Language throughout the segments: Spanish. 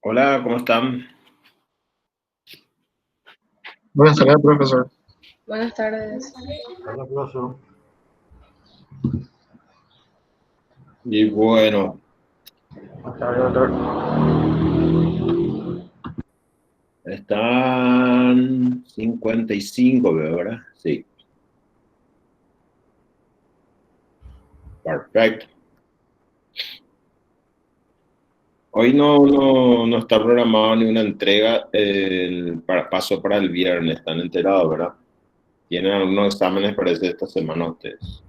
Hola, ¿cómo están? Buenas tardes, profesor. Buenas tardes. Hola, profesor. Y bueno, Buenas tardes, doctor. están 55, veo, ¿verdad? Sí, perfecto. Hoy no está programado ni una entrega, paso para el viernes, están enterados, ¿verdad? Tienen algunos exámenes, parece, esta semana ustedes.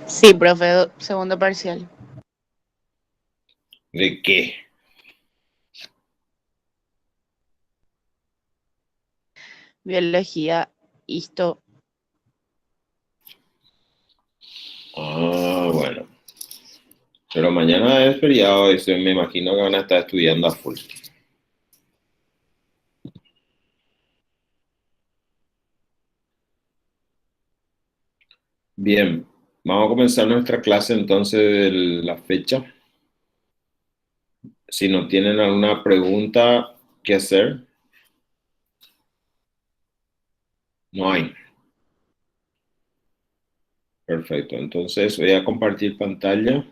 Sí, profe, segundo parcial. ¿De qué? Biología, histo. Ah, bueno. Pero mañana es feriado y me imagino que van a estar estudiando a full. Bien, vamos a comenzar nuestra clase entonces de la fecha. Si no tienen alguna pregunta que hacer, no hay. Perfecto, entonces voy a compartir pantalla.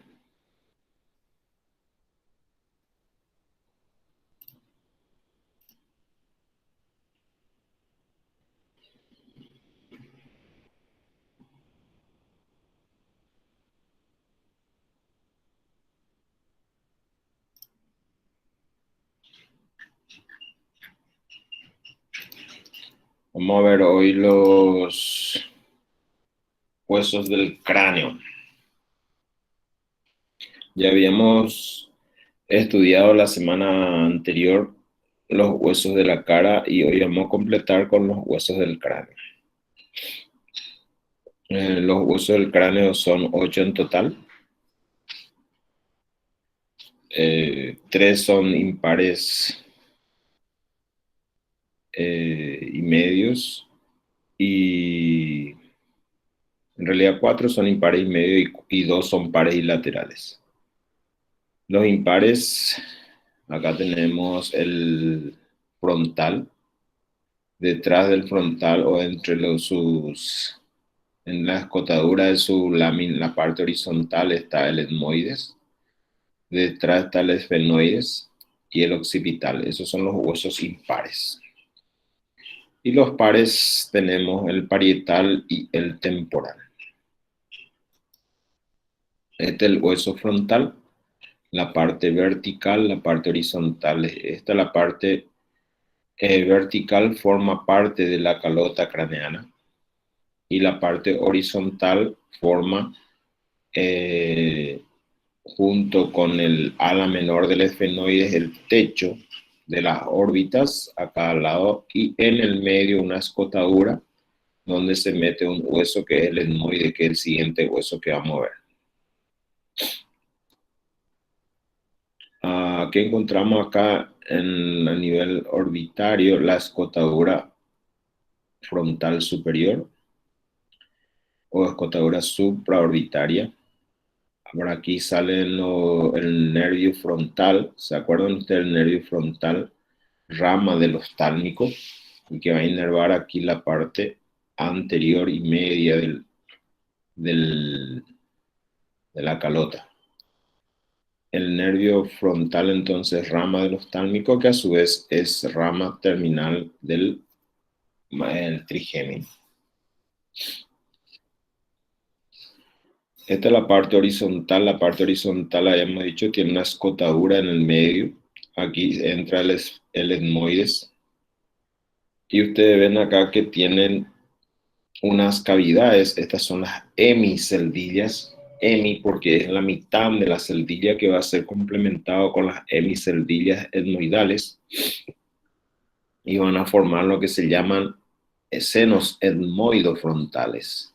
Vamos a ver hoy los huesos del cráneo. Ya habíamos estudiado la semana anterior los huesos de la cara y hoy vamos a completar con los huesos del cráneo. Los huesos del cráneo son 8 en total. 3 son impares y medios y en realidad 4 son impares y medio y 2 son pares y laterales. Los impares, acá tenemos el frontal, detrás del frontal o entre en la escotadura de su lámina, la parte horizontal está el etmoides, detrás está el esfenoides y el occipital. Esos son los huesos impares. Y los pares tenemos el parietal y el temporal. Este es el hueso frontal, la parte vertical, la parte horizontal. Esta la parte vertical forma parte de la calota craneana y la parte horizontal forma junto con el ala menor del esfenoides el techo de las órbitas a cada lado y en el medio una escotadura donde se mete un hueso que es el etmoide, que es el siguiente hueso que vamos a ver. Aquí encontramos acá a nivel orbitario la escotadura frontal superior o escotadura supraorbitaria. Por aquí sale el nervio frontal. ¿Se acuerdan ustedes del nervio frontal? Rama del oftálmico y que va a inervar aquí la parte anterior y media de la calota. El nervio frontal entonces rama del oftálmico que a su vez es rama terminal del trigémino. Esta es la parte horizontal. La parte horizontal, habíamos dicho, tiene una escotadura en el medio. Aquí entra el etmoides. Y ustedes ven acá que tienen unas cavidades. Estas son las hemiceldillas. Hemi porque es la mitad de la celdilla que va a ser complementado con las hemiceldillas etmoidales. Y van a formar lo que se llaman senos etmoidofrontales.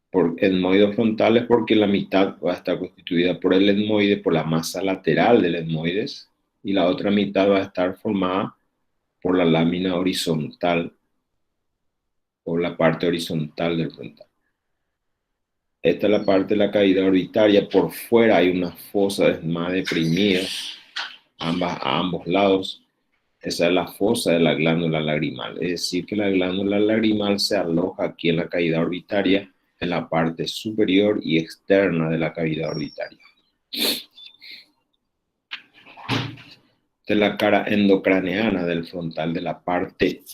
Por etmoidofrontales porque la mitad va a estar constituida por el etmoide, por la masa lateral del etmoides, y la otra mitad va a estar formada por la lámina horizontal o la parte horizontal del frontal. Esta es la parte de la cavidad orbitaria. Por fuera hay una fosa más deprimida a ambos lados. Esa es la fosa de la glándula lagrimal. Es decir, que la glándula lagrimal se aloja aquí en la cavidad orbitaria, en la parte superior y externa de la cavidad orbitaria. Esta es la cara endocraneana del frontal, de la parte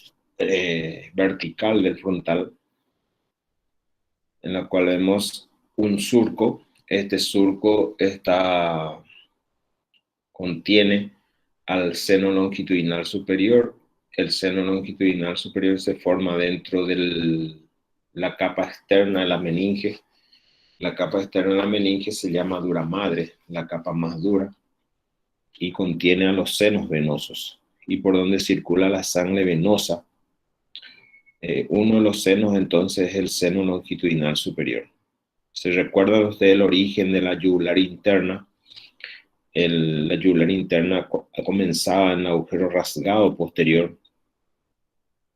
vertical del frontal, en la cual vemos un surco. Este surco contiene al seno longitudinal superior. El seno longitudinal superior se forma dentro de la capa externa de la meninge. La capa externa de la meninge se llama dura madre, la capa más dura, y contiene a los senos venosos, y por donde circula la sangre venosa. Uno de los senos entonces es el seno longitudinal superior. ¿Se recuerda usted el origen de la yugular interna? La yugular interna comenzaba en el agujero rasgado posterior,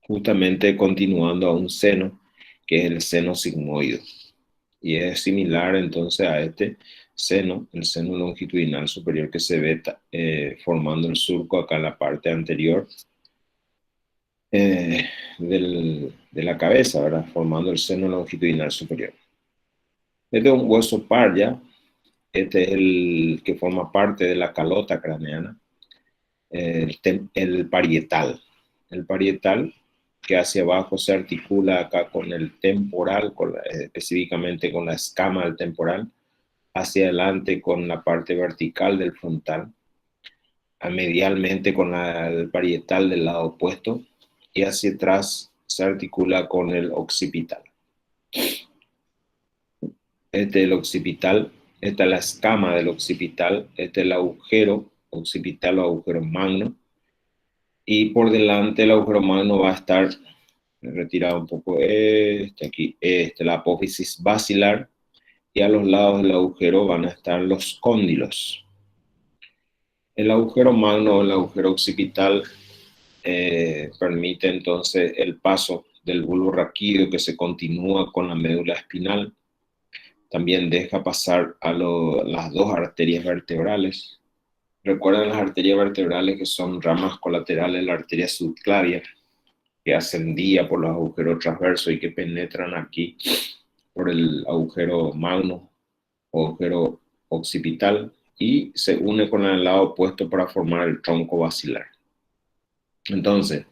justamente continuando a un seno, que es el seno sigmoide. Y es similar entonces a este seno, el seno longitudinal superior, que se ve formando el surco acá en la parte anterior de la cabeza, ¿verdad? Formando el seno longitudinal superior. Este es un hueso par ya. Este es el que forma parte de la calota craneana, el parietal. El parietal, que hacia abajo se articula acá con el temporal, específicamente con la escama del temporal, hacia adelante con la parte vertical del frontal, medialmente con el parietal del lado opuesto, y hacia atrás se articula con el occipital. Este es el occipital, esta es la escama del occipital, este es el agujero occipital o agujero magno, y por delante el agujero magno va a estar retirado un poco aquí, la apófisis basilar, y a los lados del agujero van a estar los cóndilos. El agujero magno o el agujero occipital permite entonces el paso del bulbo raquídeo, que se continúa con la médula espinal. También deja pasar a las dos arterias vertebrales. Recuerden las arterias vertebrales, que son ramas colaterales de la arteria subclavia, que ascendía por los agujeros transversos y que penetran aquí por el agujero magno o agujero occipital, y se une con el lado opuesto para formar el tronco basilar. Entonces,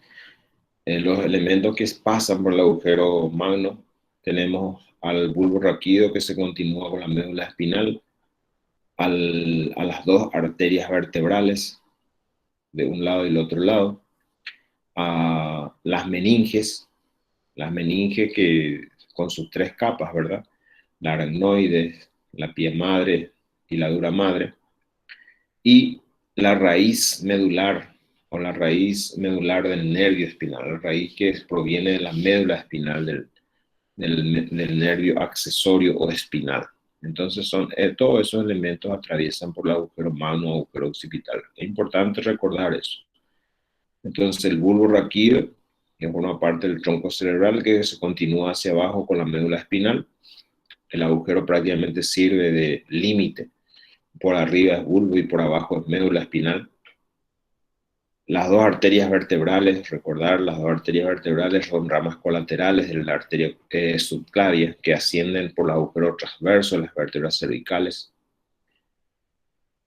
los elementos que pasan por el agujero magno, tenemos al bulbo raquídeo, que se continúa con la médula espinal, a las dos arterias vertebrales de un lado y del otro lado, a las meninges que con sus tres capas, ¿verdad? La aracnoide, la pie madre y la dura madre, y la raíz medular o la raíz medular del nervio espinal, la raíz que proviene de la médula espinal del nervio accesorio o espinal. Entonces todos esos elementos atraviesan por el agujero magno o agujero occipital. Es importante recordar eso. Entonces el bulbo raquídeo, que forma parte del tronco cerebral, que se continúa hacia abajo con la médula espinal. El agujero prácticamente sirve de límite. Por arriba es bulbo y por abajo es médula espinal. Las dos arterias vertebrales, recordar, las dos arterias vertebrales son ramas colaterales de la arteria subclavia, que ascienden por el agujero transverso, las vértebras cervicales,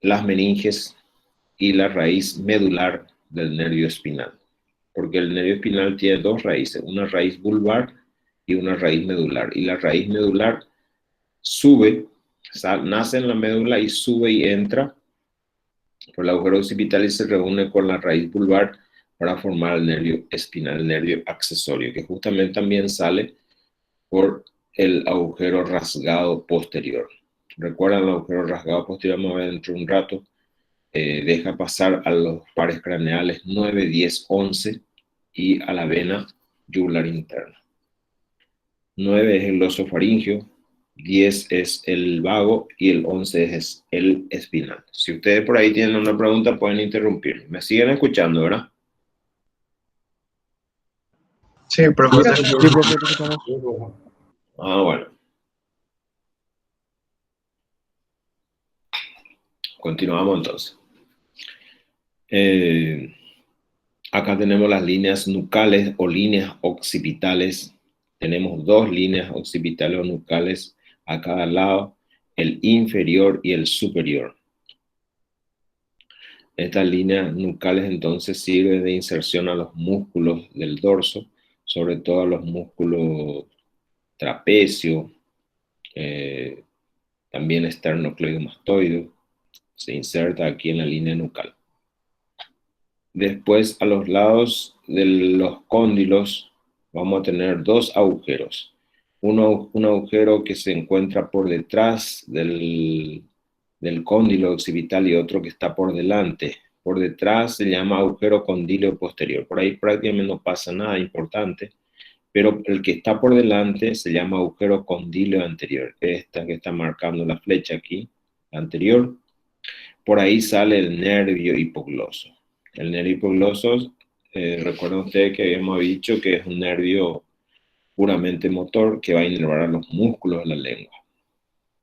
las meninges y la raíz medular del nervio espinal. Porque el nervio espinal tiene dos raíces, una raíz vulvar y una raíz medular. Y la raíz medular sube, nace en la médula y sube y entra por el agujero occipital y se reúne con la raíz vulvar para formar el nervio espinal, el nervio accesorio, que justamente también sale por el agujero rasgado posterior. Recuerdan el agujero rasgado posterior, vamos a ver dentro de un rato. Deja pasar a los pares craneales 9, 10, 11 y a la vena yugular interna. 9 es el glosofaringio, 10 es el vago y el 11 es el espinal. Si ustedes por ahí tienen una pregunta, pueden interrumpir. Me siguen escuchando, ¿verdad? Sí, profesor. Sí, profe, te escuchamos. Ah, bueno. Continuamos entonces. Acá tenemos las líneas nucales o líneas occipitales. Tenemos dos líneas occipitales o nucales a cada lado, el inferior y el superior. Estas líneas nucales entonces sirven de inserción a los músculos del dorso, sobre todo a los músculos trapecio, también esternocleidomastoideo, se inserta aquí en la línea nucal. Después, a los lados de los cóndilos vamos a tener dos agujeros. Un agujero que se encuentra por detrás del cóndilo occipital y otro que está por delante. Por detrás se llama agujero condíleo posterior. Por ahí prácticamente no pasa nada importante, pero el que está por delante se llama agujero condíleo anterior. Esta que está marcando la flecha aquí, anterior. Por ahí sale el nervio hipogloso. El nervio hipogloso, recuerden ustedes que habíamos dicho que es un nervio puramente motor que va a inervar a los músculos de la lengua.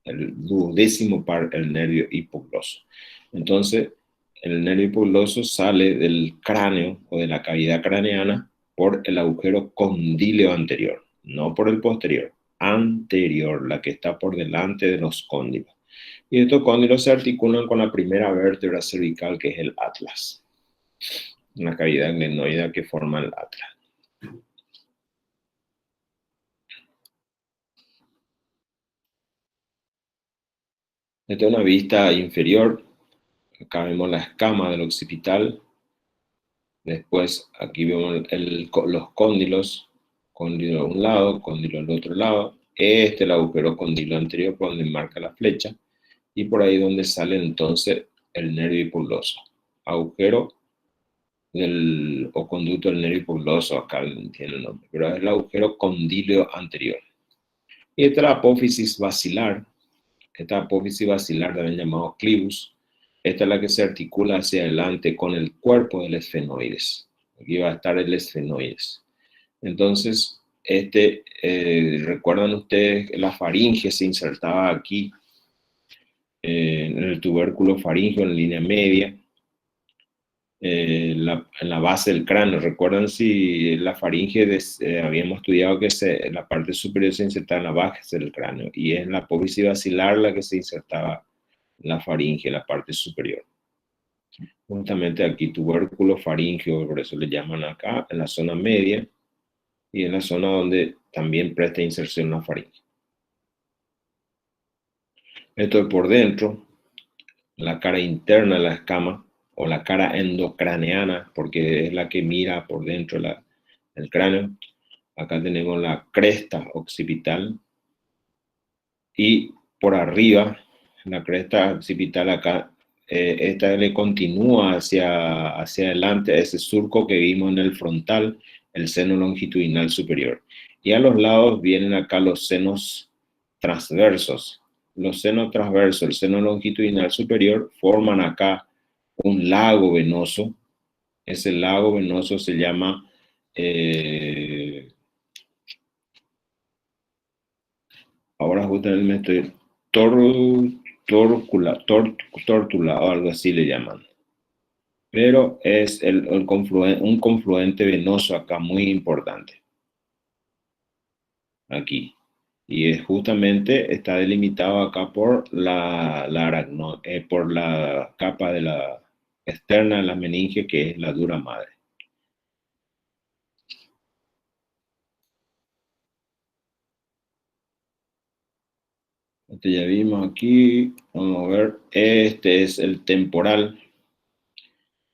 El duodécimo par, el nervio hipogloso. Entonces, el nervio hipogloso sale del cráneo o de la cavidad craneana por el agujero condíleo anterior, no por el posterior, anterior, la que está por delante de los cóndilos. Y estos cóndilos se articulan con la primera vértebra cervical, que es el atlas, una cavidad glenoidea que forma el atlas. Esta es una vista inferior. Acá vemos la escama del occipital. Después aquí vemos los cóndilos. Cóndilo a un lado, cóndilo al otro lado. Este es el agujero condilo anterior por donde marca la flecha. Y por ahí donde sale entonces el nervio hipogloso. Agujero o conducto del nervio hipogloso, acá tiene el nombre. Pero es el agujero condíleo anterior. Y esta es la apófisis basilar. Esta apófisis basilar también llamado clivus. Esta es la que se articula hacia adelante con el cuerpo del esfenoides. Aquí va a estar el esfenoides. Entonces, recuerdan ustedes que la faringe se insertaba aquí en el tubérculo faríngeo en línea media, en la base del cráneo. Recuerdan si la faringe habíamos estudiado que la parte superior se insertaba en la base del cráneo y es la apófisis basilar la que se insertaba en la faringe, la parte superior. Juntamente aquí tubérculo faríngeo, por eso le llaman acá, en la zona media y en la zona donde también presta inserción la faringe. Esto es por dentro, la cara interna de la escama o la cara endocraneana, porque es la que mira por dentro del cráneo. Acá tenemos la cresta occipital y por arriba, la cresta occipital acá, esta le continúa hacia adelante a ese surco que vimos en el frontal, el seno longitudinal superior. Y a los lados vienen acá los senos transversos. Los senos transversos, el seno longitudinal superior, forman acá un lago venoso. Ese lago venoso se llama ahora justamente me estoy tórtula o algo así le llaman. Pero es un confluente venoso acá muy importante. Aquí. Y justamente está delimitado acá por por la capa de la externa de la meninge, que es la dura madre. Este ya vimos aquí. Vamos a ver. Este es el temporal.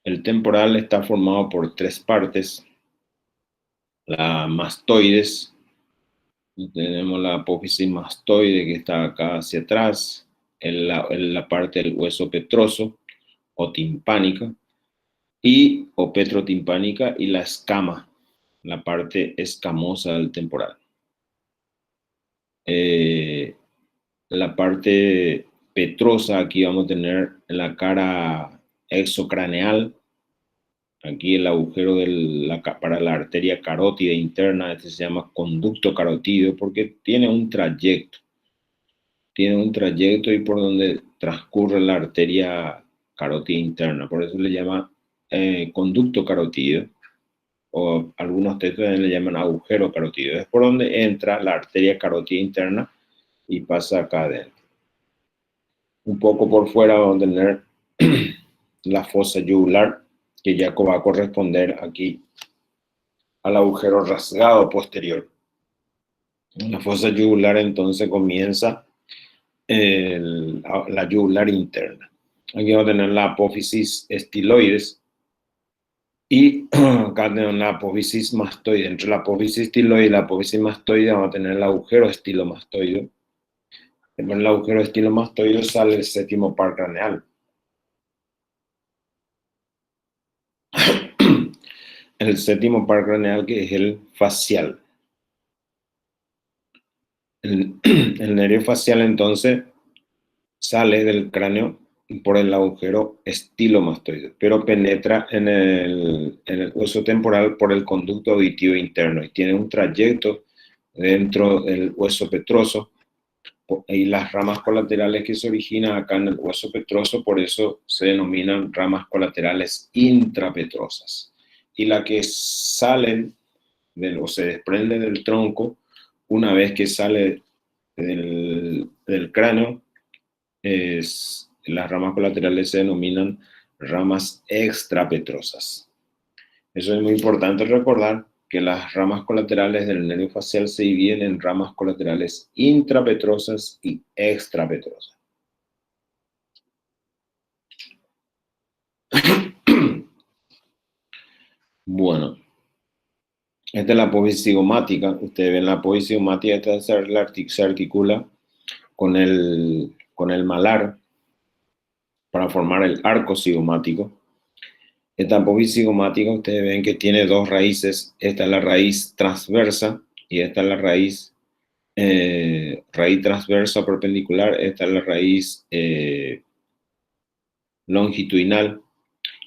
El temporal está formado por tres partes. La mastoides. Tenemos la apófisis mastoide que está acá hacia atrás, en la parte del hueso petroso o timpánica, o petrotimpánica, y la escama, la parte escamosa del temporal. La parte petrosa, aquí vamos a tener la cara exocraneal. Aquí el agujero para la arteria carótida interna, este se llama conducto carotídeo porque tiene un trayecto. Tiene un trayecto y por donde transcurre la arteria carótida interna. Por eso le llama conducto carotídeo, o algunos textos le llaman agujero carotídeo. Es por donde entra la arteria carótida interna y pasa acá adentro. Un poco por fuera vamos a tener la fosa yugular, que ya va a corresponder aquí al agujero rasgado posterior. La fosa yugular entonces comienza la yugular interna. Aquí vamos a tener la apófisis estiloides y acá tenemos la apófisis mastoide. Entre la apófisis estiloide y la apófisis mastoide vamos a tener el agujero estilomastoideo. En el agujero estilomastoideo sale el séptimo par craneal. El séptimo par craneal, que es el facial. El nervio facial entonces sale del cráneo por el agujero estilomastoide, pero penetra en el hueso temporal por el conducto auditivo interno y tiene un trayecto dentro del hueso petroso, y las ramas colaterales que se originan acá en el hueso petroso, por eso se denominan ramas colaterales intrapetrosas. Y las que salen o se desprenden del tronco, una vez que sale del cráneo, las ramas colaterales se denominan ramas extrapetrosas. Eso es muy importante recordar, que las ramas colaterales del nervio facial se dividen en ramas colaterales intrapetrosas y extrapetrosas. Bueno, esta es la apófisis cigomática. Ustedes ven la apófisis cigomática, esta se articula con el malar para formar el arco cigomático. Esta apófisis cigomática, ustedes ven que tiene dos raíces. Esta es la raíz transversa y esta es la raíz transversa perpendicular. Esta es la raíz longitudinal.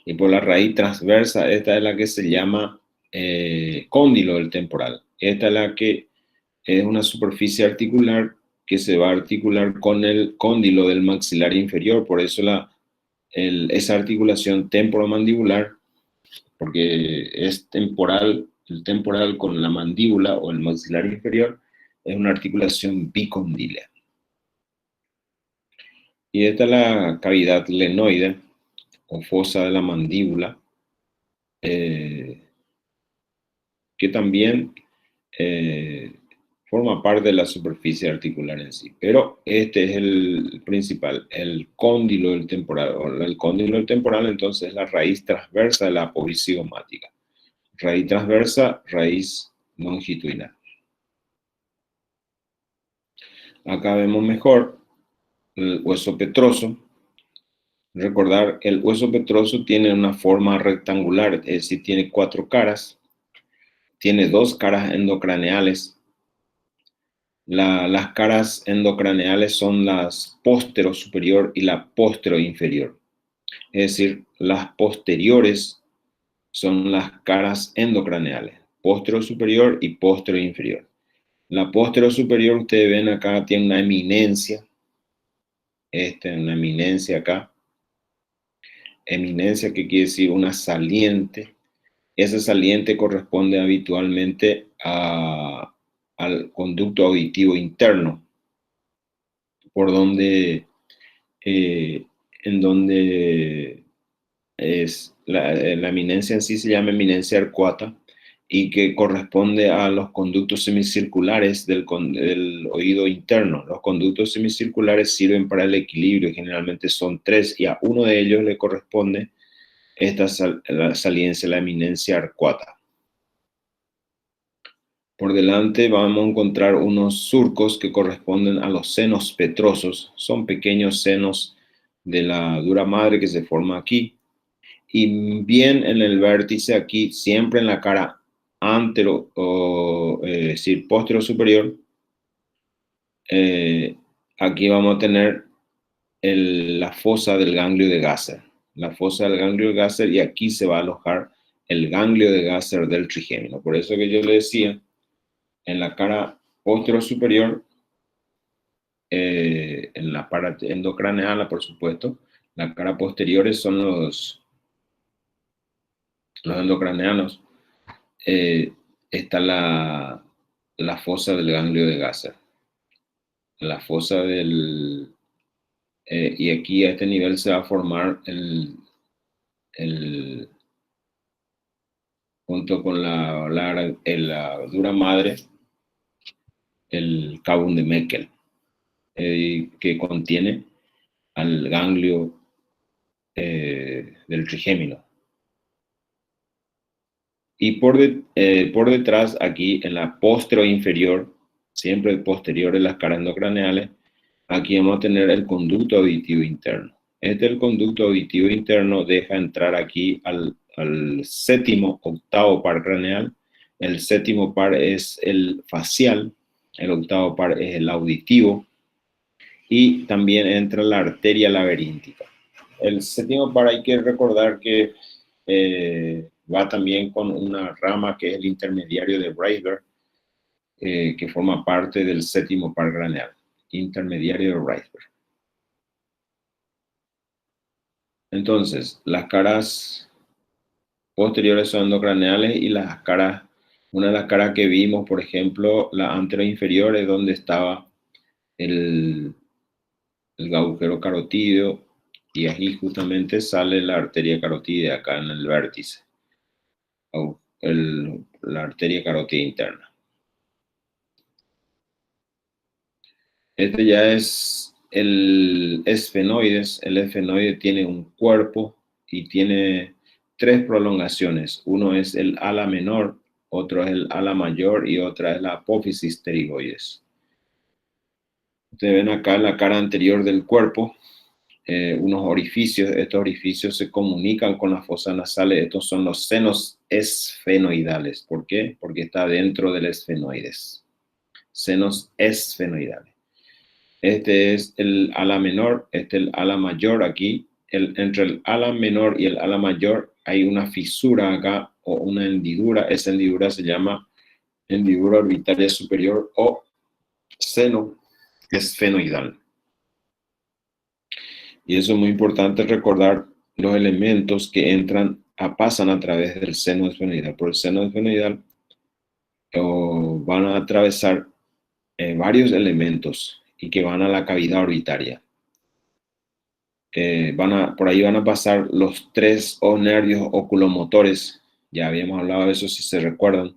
Y por la raíz transversa, esta es la que se llama cóndilo del temporal. Esta es la que es una superficie articular que se va a articular con el cóndilo del maxilar inferior. Por eso esa articulación temporomandibular, porque es temporal, el temporal con la mandíbula o el maxilar inferior, es una articulación bicondílea. Y esta es la cavidad glenoide o fosa de la mandíbula, que también forma parte de la superficie articular en sí. Pero este es el principal, el cóndilo del temporal. El cóndilo del temporal entonces es la raíz transversa de la apófisis cigomática. Raíz transversa, raíz longitudinal. Acá vemos mejor el hueso petroso. Recordar, el hueso petroso tiene una forma rectangular, es decir, tiene 4 caras. Tiene 2 caras endocraneales. Las caras endocraneales son las póstero superior y la póstero inferior. Es decir, las posteriores son las caras endocraneales, póstero superior y póstero inferior. La póstero superior, ustedes ven acá, tiene una eminencia. Una eminencia acá. Eminencia, que quiere decir una saliente. Esa saliente corresponde habitualmente al conducto auditivo interno, por donde, en donde es la eminencia en sí se llama eminencia arcuata, y que corresponde a los conductos semicirculares del oído interno. Los conductos semicirculares sirven para el equilibrio, generalmente son 3, y a uno de ellos le corresponde la saliencia, la eminencia arcuata. Por delante vamos a encontrar unos surcos que corresponden a los senos petrosos. Son pequeños senos de la dura madre que se forma aquí. Y bien en el vértice aquí, siempre en la cara antero, es decir, póstero superior, aquí vamos a tener la fosa del ganglio de Gasser. La fosa del ganglio de Gasser, y aquí se va a alojar el ganglio de Gasser del trigémino. Por eso que yo le decía, en la cara póstero superior en la parte endocraneal, por supuesto. La cara posteriores son los endocraneanos. Está la fosa del ganglio de Gasser. La fosa del... y aquí a este nivel se va a formar junto con la dura madre, el cavum de Meckel, que contiene al ganglio del trigémino. Y por detrás, aquí en la postero inferior, siempre posterior de las caras endocraneales, aquí vamos a tener el conducto auditivo interno. El conducto auditivo interno deja entrar aquí al séptimo, octavo par craneal. El séptimo par es el facial, el octavo par es el auditivo, y también entra la arteria laberíntica. El séptimo par hay que recordar que va también con una rama que es el intermediario de Reisberg, que forma parte del séptimo par craneal, intermediario de Reisberg. Entonces, las caras posteriores son endocraneales y las caras, una de las caras que vimos, por ejemplo, la anteroinferior es donde estaba el agujero carotídeo, y ahí justamente sale la arteria carotídea acá en el vértice, la arteria carótida interna. Este ya es el esfenoides. El esfenoide tiene un cuerpo y tiene tres prolongaciones. Uno es el ala menor, otro es el ala mayor y otra es la apófisis pterigoides. Ustedes ven acá en la cara anterior del cuerpo unos orificios. Estos orificios se comunican con las fosas nasales. Estos son los senos esfenoidales. ¿Por qué? Porque está dentro del esfenoides. Senos esfenoidales. Este es el ala menor, este es el ala mayor aquí. Entre el ala menor y el ala mayor hay una fisura acá, o una hendidura. Esa hendidura se llama hendidura orbitaria superior o seno esfenoidal. Y eso es muy importante recordar los elementos que pasan a través del seno esfenoidal. Por el seno esfenoidal van a atravesar varios elementos y que van a la cavidad orbitaria. Por ahí van a pasar los tres nervios oculomotores. Ya habíamos hablado de eso, si se recuerdan.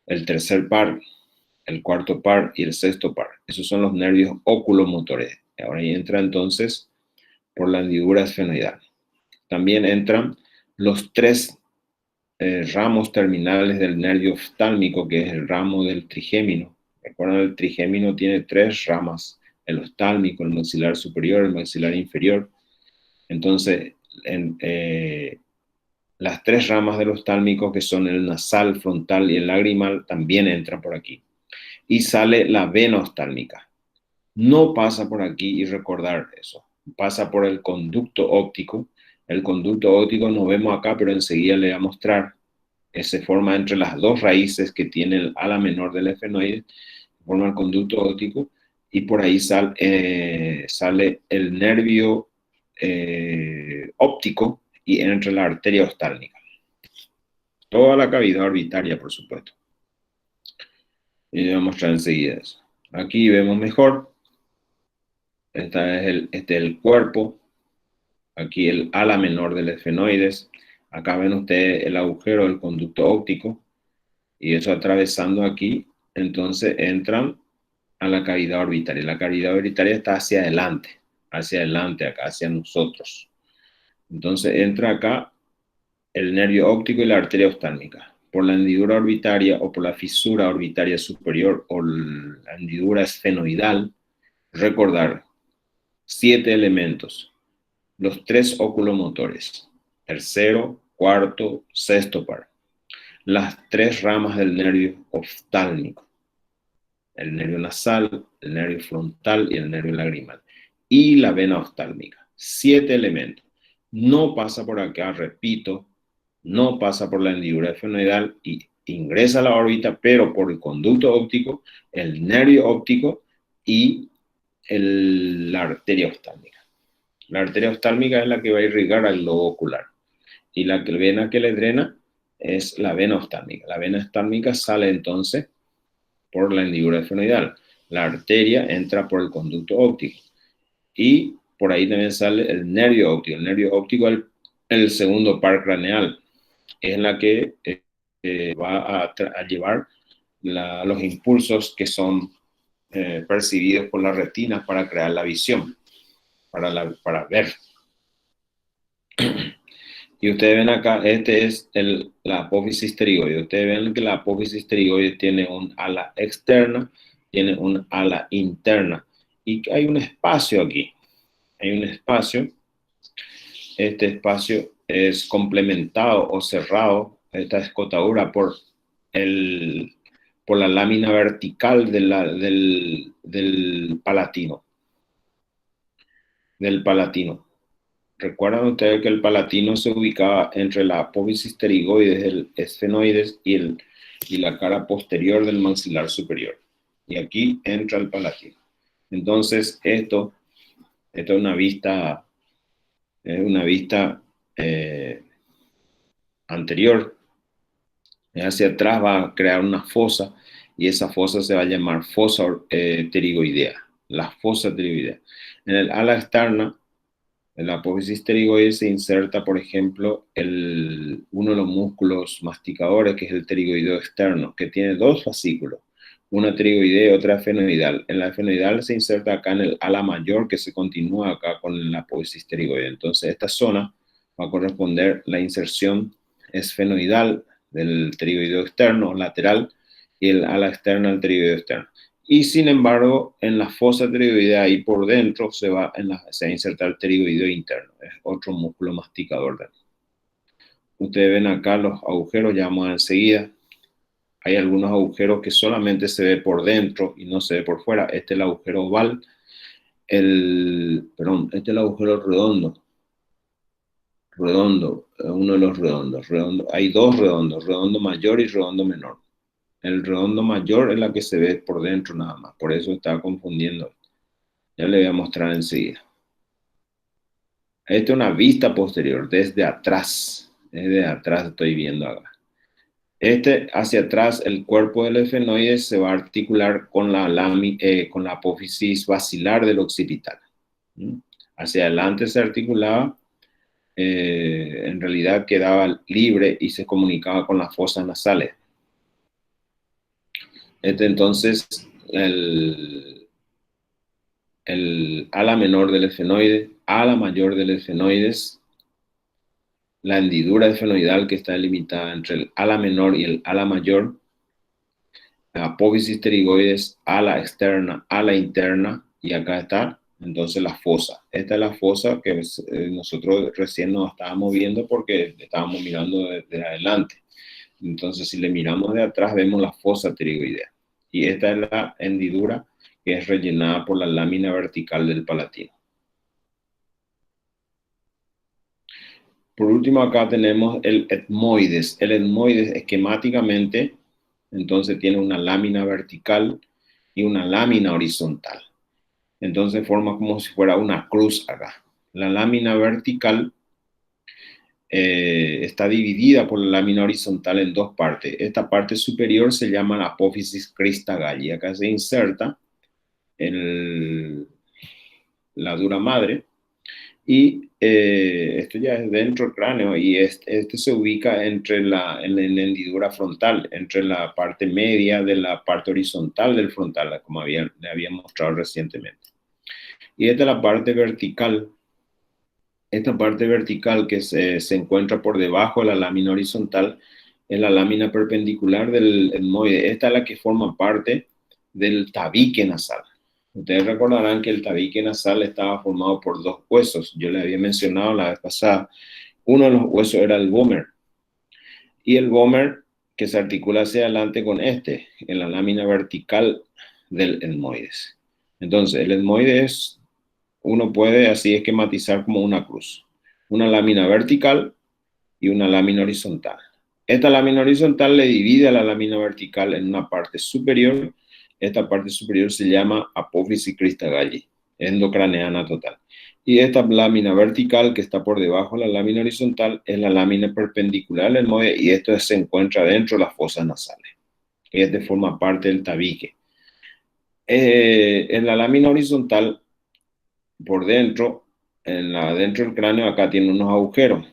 El tercer par, el cuarto par y el sexto par. Esos son los nervios oculomotores. Ahora ahí entra entonces por la hendidura esfenoidal. También entran los tres ramos terminales del nervio oftálmico, que es el ramo del trigémino. Recuerden, el trigémino tiene tres ramas: el oftálmico, el maxilar superior, el maxilar inferior. Entonces, las tres ramas del oftálmico, que son el nasal, frontal y el lagrimal, también entran por aquí. Y sale la vena oftálmica. No pasa por aquí, y recordar eso. Pasa por el conducto óptico. El conducto óptico no vemos acá, pero enseguida le voy a mostrar. Se forma entre las dos raíces que tiene el ala menor del esfenoide. Forma el conducto óptico, y por ahí sale el nervio óptico y entre la arteria oftálmica. Toda la cavidad orbitaria, por supuesto. Y voy a mostrar enseguida eso. Aquí vemos mejor. Este es el cuerpo. Aquí el ala menor del esfenoides. Acá ven ustedes el agujero del conducto óptico. Y eso atravesando aquí, entonces entran a la cavidad orbitaria. La cavidad orbitaria está hacia adelante acá, hacia nosotros. Entonces entra acá el nervio óptico y la arteria oftálmica. Por la hendidura orbitaria o por la fisura orbitaria superior o la hendidura esfenoidal, recordar 7 elementos. Los 3 oculomotores, tercero, cuarto, sexto par. Las 3 ramas del nervio oftálmico: el nervio nasal, el nervio frontal y el nervio lagrimal. Y la vena oftálmica. 7 elementos. No pasa por acá, repito, no pasa por la hendidura esfenoidal y ingresa a la órbita, pero por el conducto óptico, el nervio óptico y la arteria oftálmica. La arteria oftálmica es la que va a irrigar al globo ocular. Y la vena que le drena es la vena oftálmica. La vena oftálmica sale entonces por la hendidura esfenoidal. La arteria entra por el conducto óptico. Y por ahí también sale el nervio óptico. El nervio óptico es el segundo par craneal. Es la que va a llevar los impulsos que son percibidos por la retina para crear la visión, para ver. Y ustedes ven acá, este es la apófisis pterigoide. Ustedes ven que la apófisis pterigoide tiene un ala externa, tiene un ala interna. Y hay un espacio aquí. Hay un espacio. Este espacio es complementado o cerrado, esta escotadura, por la lámina vertical del palatino. Recuerdan ustedes que el palatino se ubicaba entre la apófisis pterigoides, el esfenoides y la cara posterior del maxilar superior. Y aquí entra el palatino. Entonces, esto es una vista anterior. Hacia atrás va a crear una fosa y esa fosa se va a llamar fosa pterigoidea. La fosa pterigoidea. En el ala externa, en la apófisis pterigoide se inserta, por ejemplo, uno de los músculos masticadores, que es el pterigoideo externo, que tiene dos fascículos, una pterigoidea y otra esfenoidal. En la esfenoidal se inserta acá en el ala mayor, que se continúa acá con la apófisis pterigoide. Entonces, esta zona va a corresponder la inserción esfenoidal del pterigoideo externo, lateral, y el ala externa del pterigoideo externo. Y sin embargo, en la fosa pterigoidea y por dentro se va a insertar el pterigoideo interno, es otro músculo masticador también. Ustedes ven acá los agujeros, ya vamos a enseguida. Hay algunos agujeros que solamente se ve por dentro y no se ve por fuera. Este es el agujero oval, este es el agujero redondo, uno de los redondos. Hay dos redondos, redondo mayor y redondo menor. El redondo mayor es la que se ve por dentro nada más, por eso estaba confundiendo. Ya le voy a mostrar enseguida. Esta es una vista posterior, desde atrás estoy viendo acá. Hacia atrás, el cuerpo del esfenoide se va a articular con la apófisis basilar del occipital. Hacia adelante se articulaba, en realidad quedaba libre y se comunicaba con las fosas nasales. Entonces, el ala menor del esfenoide, ala mayor del esfenoides, la hendidura esfenoidal que está delimitada entre el ala menor y el ala mayor, la apófisis pterigoides, ala externa, ala interna, y acá está entonces la fosa. Esta es la fosa que nosotros recién nos estábamos viendo porque estábamos mirando de adelante. Entonces, si le miramos de atrás, vemos la fosa pterigoidea. Y esta es la hendidura que es rellenada por la lámina vertical del palatino. Por último, acá tenemos el etmoides. El etmoides esquemáticamente, entonces tiene una lámina vertical y una lámina horizontal. Entonces forma como si fuera una cruz acá. La lámina vertical está dividida por la lámina horizontal en dos partes. Esta parte superior se llama la apófisis crista galli. Acá se inserta la dura madre. Y esto ya es dentro del cráneo y este se ubica en la hendidura frontal, entre la parte media de la parte horizontal del frontal, como le había mostrado recientemente. Y esta es la parte vertical. Esta parte vertical que se encuentra por debajo de la lámina horizontal es la lámina perpendicular del etmoide. Esta es la que forma parte del tabique nasal. Ustedes recordarán que el tabique nasal estaba formado por dos huesos. Yo les había mencionado la vez pasada. Uno de los huesos era el vómer. Y el vómer que se articula hacia adelante con en la lámina vertical del etmoides. Entonces, el etmoides uno puede así esquematizar como una cruz. Una lámina vertical y una lámina horizontal. Esta lámina horizontal le divide a la lámina vertical en una parte superior. Esta parte superior se llama apófisis crista galli. endocraneana total. Y esta lámina vertical que está por debajo de la lámina horizontal es la lámina perpendicular al etmoide, y esto se encuentra dentro de las fosas nasales. Este forma parte del tabique. En la lámina horizontal, por dentro, dentro del cráneo, acá tiene unos agujeros.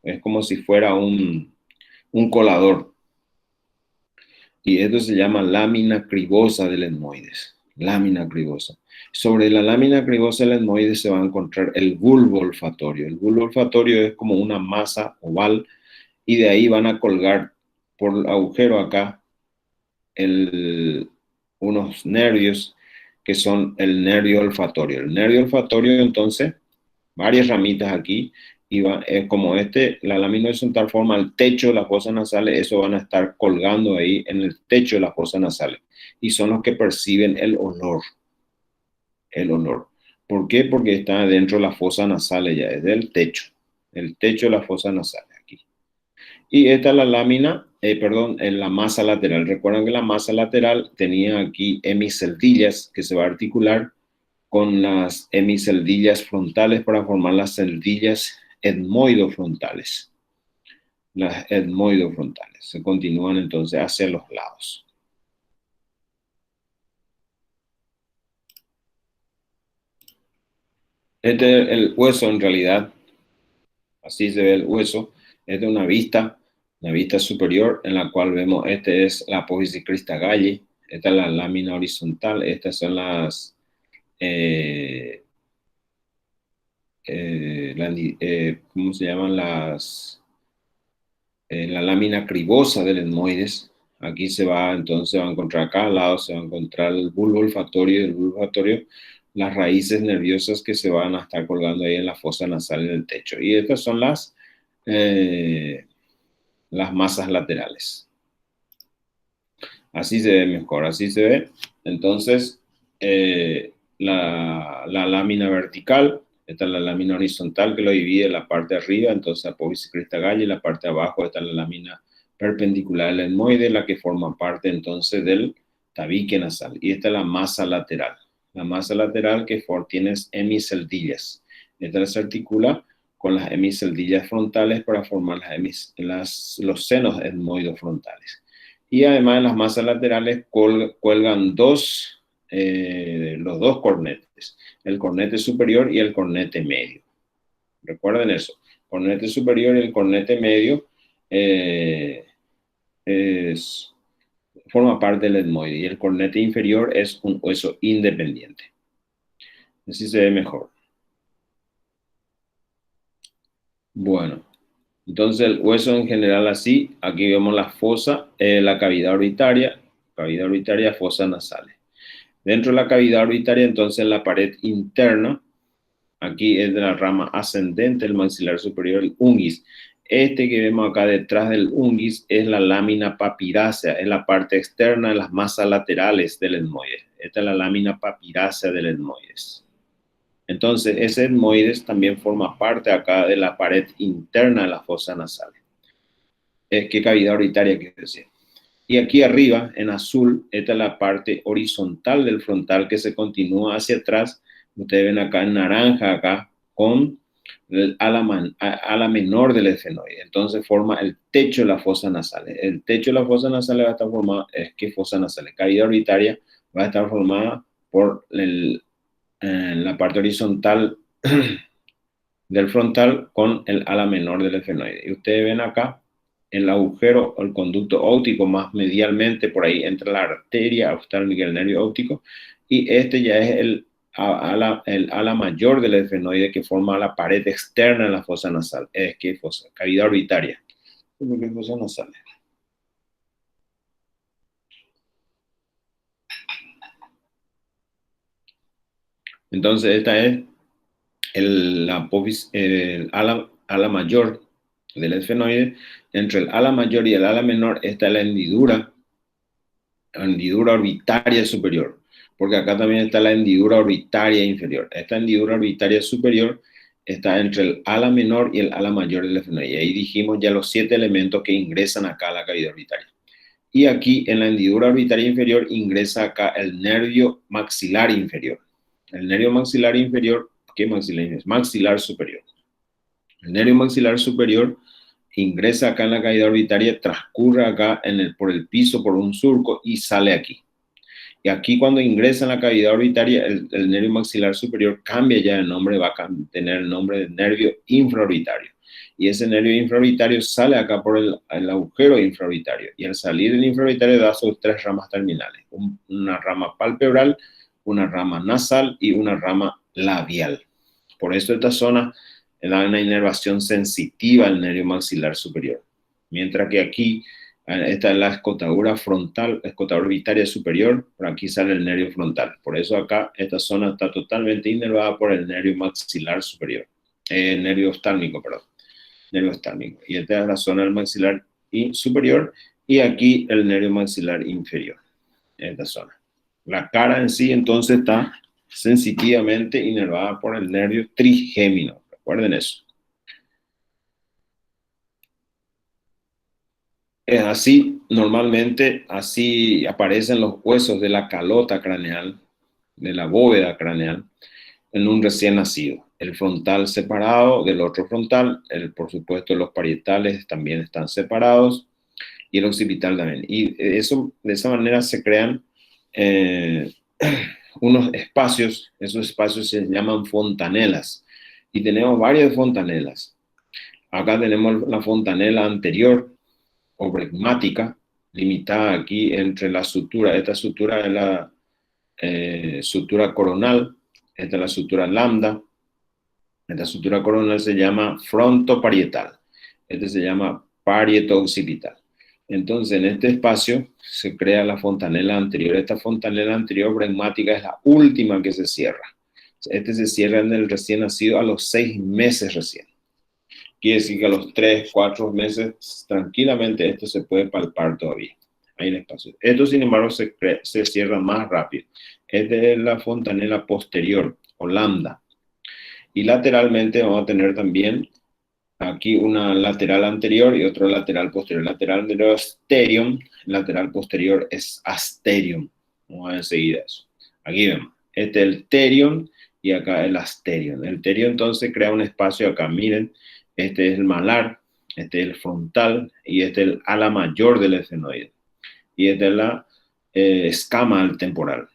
Es como si fuera un colador. Y esto se llama lámina cribosa del etmoides. Lámina cribosa. Sobre la lámina cribosa del etmoides se va a encontrar el bulbo olfatorio. El bulbo olfatorio es como una masa oval, y de ahí van a colgar por el agujero acá unos nervios que son el nervio olfatorio. El nervio olfatorio, entonces, varias ramitas aquí, y como la lámina horizontal forma el techo de las fosas nasales, eso van a estar colgando ahí en el techo de las fosas nasales, y son los que perciben el olor. El olor. ¿Por qué? Porque está dentro de la fosa nasales ya, es del techo, el techo de la fosa nasales aquí. Y esta es la lámina, en la masa lateral. Recuerden que la masa lateral tenía aquí hemiceldillas que se va a articular con las hemiceldillas frontales para formar las celdillas etmoidofrontales. Las etmoidofrontales se continúan entonces hacia los lados. Este es el hueso en realidad. Así se ve el hueso. Es de una vista superior en la cual vemos, este es la apófisis crista galli, esta es la lámina horizontal, estas son las ¿cómo se llaman? La lámina cribosa del etmoides. Aquí entonces va a encontrar acá al lado, se va a encontrar el bulbo olfatorio, y el bulbo olfatorio, las raíces nerviosas que se van a estar colgando ahí en la fosa nasal en el techo. Y estas son las masas laterales. Así se ve mejor, así se ve. Entonces, la lámina vertical, esta es la lámina horizontal que lo divide la parte de arriba, entonces apófisis crista galli, la parte de abajo está la lámina perpendicular del etmoide, la que forma parte entonces del tabique nasal. Y esta es la masa lateral. La masa lateral que tiene hemiceldillas. Esta se articula con las hemiceldillas frontales para formar los senos etmoidofrontales. Y además en las masas laterales cuelgan los dos cornetes, el cornete superior y el cornete medio. Recuerden eso, cornete superior y el cornete medio forma parte del etmoide, y el cornete inferior es un hueso independiente. Así se ve mejor. Bueno, entonces el hueso en general así. Aquí vemos la fosa, la cavidad orbitaria, fosa nasales. Dentro de la cavidad orbitaria, entonces la pared interna, aquí es de la rama ascendente del maxilar superior, el ungis. Este que vemos acá detrás del ungis es la lámina papirácea, es la parte externa de las masas laterales del etmoide. Esta es la lámina papirácea del etmoides. Entonces, ese etmoides también forma parte acá de la pared interna de la fosa nasal. ¿Qué cavidad orbitaria quiere decir? Y aquí arriba, en azul, esta es la parte horizontal del frontal que se continúa hacia atrás. Ustedes ven acá en naranja, acá, con el ala menor del esfenoide. Entonces forma el techo de la fosa nasal. El techo de la fosa nasal va a estar formado, ¿qué fosa nasal? Cavidad orbitaria va a estar formada por la parte horizontal del frontal con el ala menor del esfenoide. Y ustedes ven acá el agujero o el conducto óptico más medialmente, por ahí entra la arteria oftálmica, el nervio óptico, y este ya es el ala mayor del esfenoide que forma la pared externa de la fosa nasal. ¿Qué fosa? Cavidad orbitaria. ¿Qué fosa nasal? Entonces esta es el ala mayor del esfenoide. Entre el ala mayor y el ala menor está la hendidura orbitaria superior, porque acá también está la hendidura orbitaria inferior. Esta hendidura orbitaria superior está entre el ala menor y el ala mayor del esfenoide. Y ahí dijimos ya los 7 elementos que ingresan acá a la cavidad orbitaria. Y aquí en la hendidura orbitaria inferior ingresa acá el nervio maxilar inferior. El nervio maxilar inferior, ¿qué maxilar inferior? Maxilar superior. El nervio maxilar superior ingresa acá en la cavidad orbitaria, transcurre acá por el piso, por un surco y sale aquí. Y aquí cuando ingresa en la cavidad orbitaria, el nervio maxilar superior cambia ya el nombre, va a tener el nombre de nervio infraorbitario. Y ese nervio infraorbitario sale acá por el agujero infraorbitario. Y al salir del infraorbitario da sus tres ramas terminales. Una rama palpebral, una rama nasal y una rama labial. Por eso esta zona da una inervación sensitiva al nervio maxilar superior. Mientras que aquí, esta es la escotadura frontal, escotadura orbitaria superior, por aquí sale el nervio frontal. Por eso acá, esta zona está totalmente inervada por el nervio maxilar superior. Nervio oftálmico, perdón. Nervio oftálmico. Y esta es la zona del maxilar superior y aquí el nervio maxilar inferior. Esta zona. La cara en sí, entonces, está sensitivamente inervada por el nervio trigémino. Recuerden eso. Es así, normalmente, así aparecen los huesos de la calota craneal, de la bóveda craneal, en un recién nacido. El frontal separado del otro frontal, por supuesto los parietales también están separados y el occipital también. Y eso, de esa manera se crean unos espacios, esos espacios se llaman fontanelas y tenemos varias fontanelas. Acá tenemos la fontanela anterior o bregmática, limitada aquí entre la sutura, esta sutura es la sutura coronal, esta es la sutura lambda, esta sutura coronal se llama frontoparietal, este se llama parieto-occipital. Entonces, en este espacio se crea la fontanela anterior. Esta fontanela anterior bregmática es la última que se cierra. Este se cierra en el recién nacido a los 6 meses recién. Quiere decir que a los 3, 4 meses, tranquilamente, esto se puede palpar todavía. Hay un espacio. Esto, sin embargo, se cierra más rápido. Esta es la fontanela posterior, o lambda. Y lateralmente vamos a tener también aquí una lateral anterior y otro lateral posterior. Lateral anterior es sterium, lateral posterior es asterium. Vamos a ver enseguida eso. Aquí vemos. Este es el terium y acá el asterium. El terium entonces crea un espacio acá. Miren, este es el malar, este es el frontal y este es el ala mayor del esfenoide. Y esta es la escama del temporal.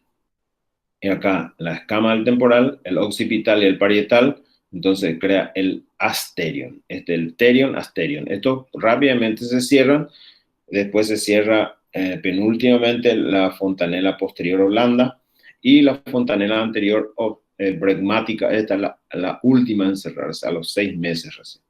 Y acá la escama del temporal, el occipital y el parietal, entonces crea el asterion. Este es el terion, asterion. Estos rápidamente se cierran, después se cierra penúltimamente la fontanela posterior o lambda y la fontanela anterior o bregmática, esta es la última en cerrarse a los 6 meses recién.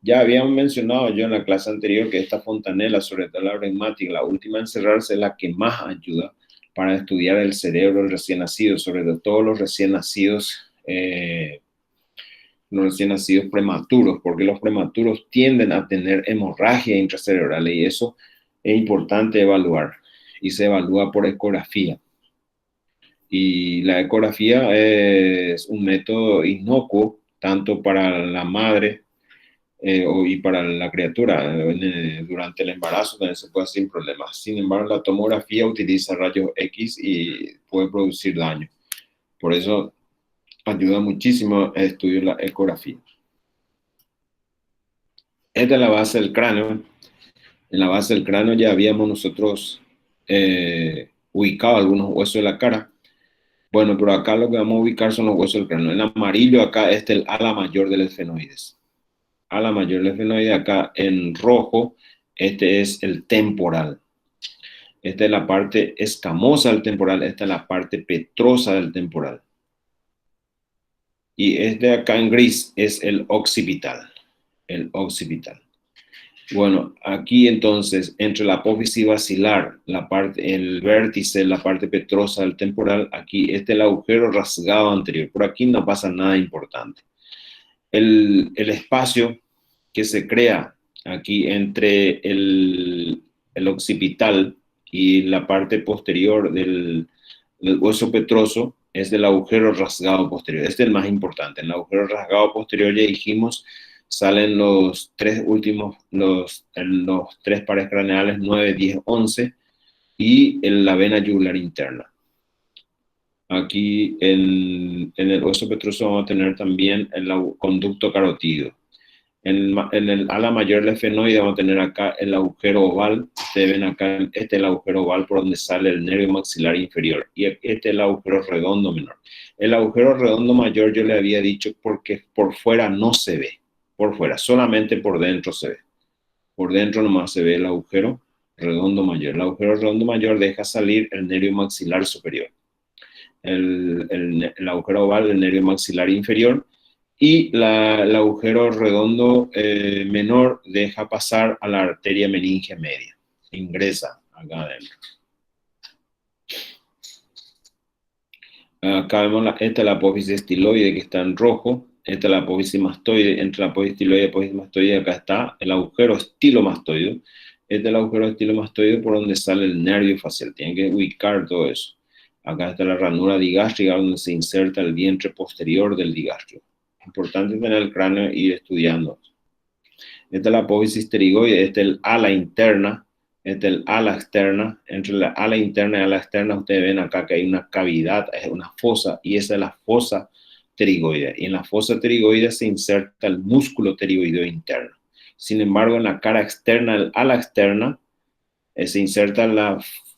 Ya habíamos mencionado yo en la clase anterior que esta fontanela, sobre todo la bregmática, la última en cerrarse, es la que más ayuda para estudiar el cerebro del recién nacido, sobre todo los recién nacidos prematuros, porque los prematuros tienden a tener hemorragia intracerebral y eso es importante evaluar y se evalúa por ecografía. Y la ecografía es un método inocuo tanto para la madre y para la criatura. Durante el embarazo también se puede hacer sin problemas. Sin embargo, la tomografía utiliza rayos X y puede producir daño. Por eso ayuda muchísimo a estudiar la ecografía. Esta es la base del cráneo. En la base del cráneo ya habíamos nosotros ubicado algunos huesos de la cara. Bueno, pero acá lo que vamos a ubicar son los huesos del cráneo. En amarillo acá este es el ala mayor del esfenoides. Ala mayor del esfenoide, acá en rojo, este es el temporal. Esta es la parte escamosa del temporal, esta es la parte petrosa del temporal. Y este acá en gris es el occipital. El occipital. Bueno, aquí entonces, entre la apófisis basilar, el vértice, la parte petrosa del temporal, aquí este es el agujero rasgado anterior. Por aquí no pasa nada importante. El espacio que se crea aquí entre el occipital y la parte posterior del hueso petroso es del agujero rasgado posterior. Este es el más importante. En el agujero rasgado posterior ya dijimos salen los tres últimos, los 3 pares craneales 9, 10, 11 y la vena yugular interna. Aquí en el hueso petroso vamos a tener también el conducto carotídeo. En el ala mayor del efenoide vamos a tener acá el agujero oval. Ustedes ven acá, este es el agujero oval por donde sale el nervio maxilar inferior. Y este es el agujero redondo menor. El agujero redondo mayor yo le había dicho porque por fuera no se ve. Por fuera, solamente por dentro se ve. Por dentro nomás se ve el agujero redondo mayor. El agujero redondo mayor deja salir el nervio maxilar superior. El agujero oval del nervio maxilar inferior. Y el agujero redondo menor deja pasar a la arteria meningia media. Ingresa acá adentro. Acá vemos esta es la apófisis estiloide que está en rojo. Esta es la apófisis mastoide. Entre la apófisis estiloide y la apófisis mastoide acá está el agujero estilomastoide. Este es el agujero estilomastoide por donde sale el nervio facial. Tienen que ubicar todo eso. Acá está la ranura digástrica donde se inserta el vientre posterior del digastrio. Importante tener el cráneo e ir estudiando. Esta es la apófisis pterigoide, este es el ala interna, este es el ala externa. Entre la ala interna y la ala externa ustedes ven acá que hay una cavidad, es una fosa, y esa es la fosa pterigoide. Y en la fosa pterigoide se inserta el músculo pterigoideo interno. Sin embargo, en la cara externa, el ala externa, se inserta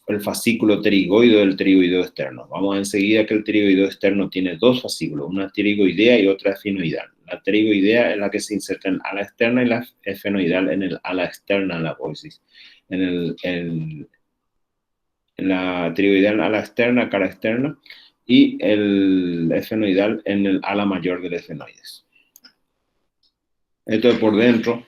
el fascículo pterigoideo del pterigoideo externo. Vamos enseguida que el pterigoideo externo tiene dos fascículos, una pterigoidea y otra efenoidal. La pterigoidea es la que se inserta en el ala externa y la efenoidal en el ala externa de la apófisis. En la pterigoidal en ala externa, cara externa, y el efenoidal en el ala mayor del efenoides. Esto es por dentro.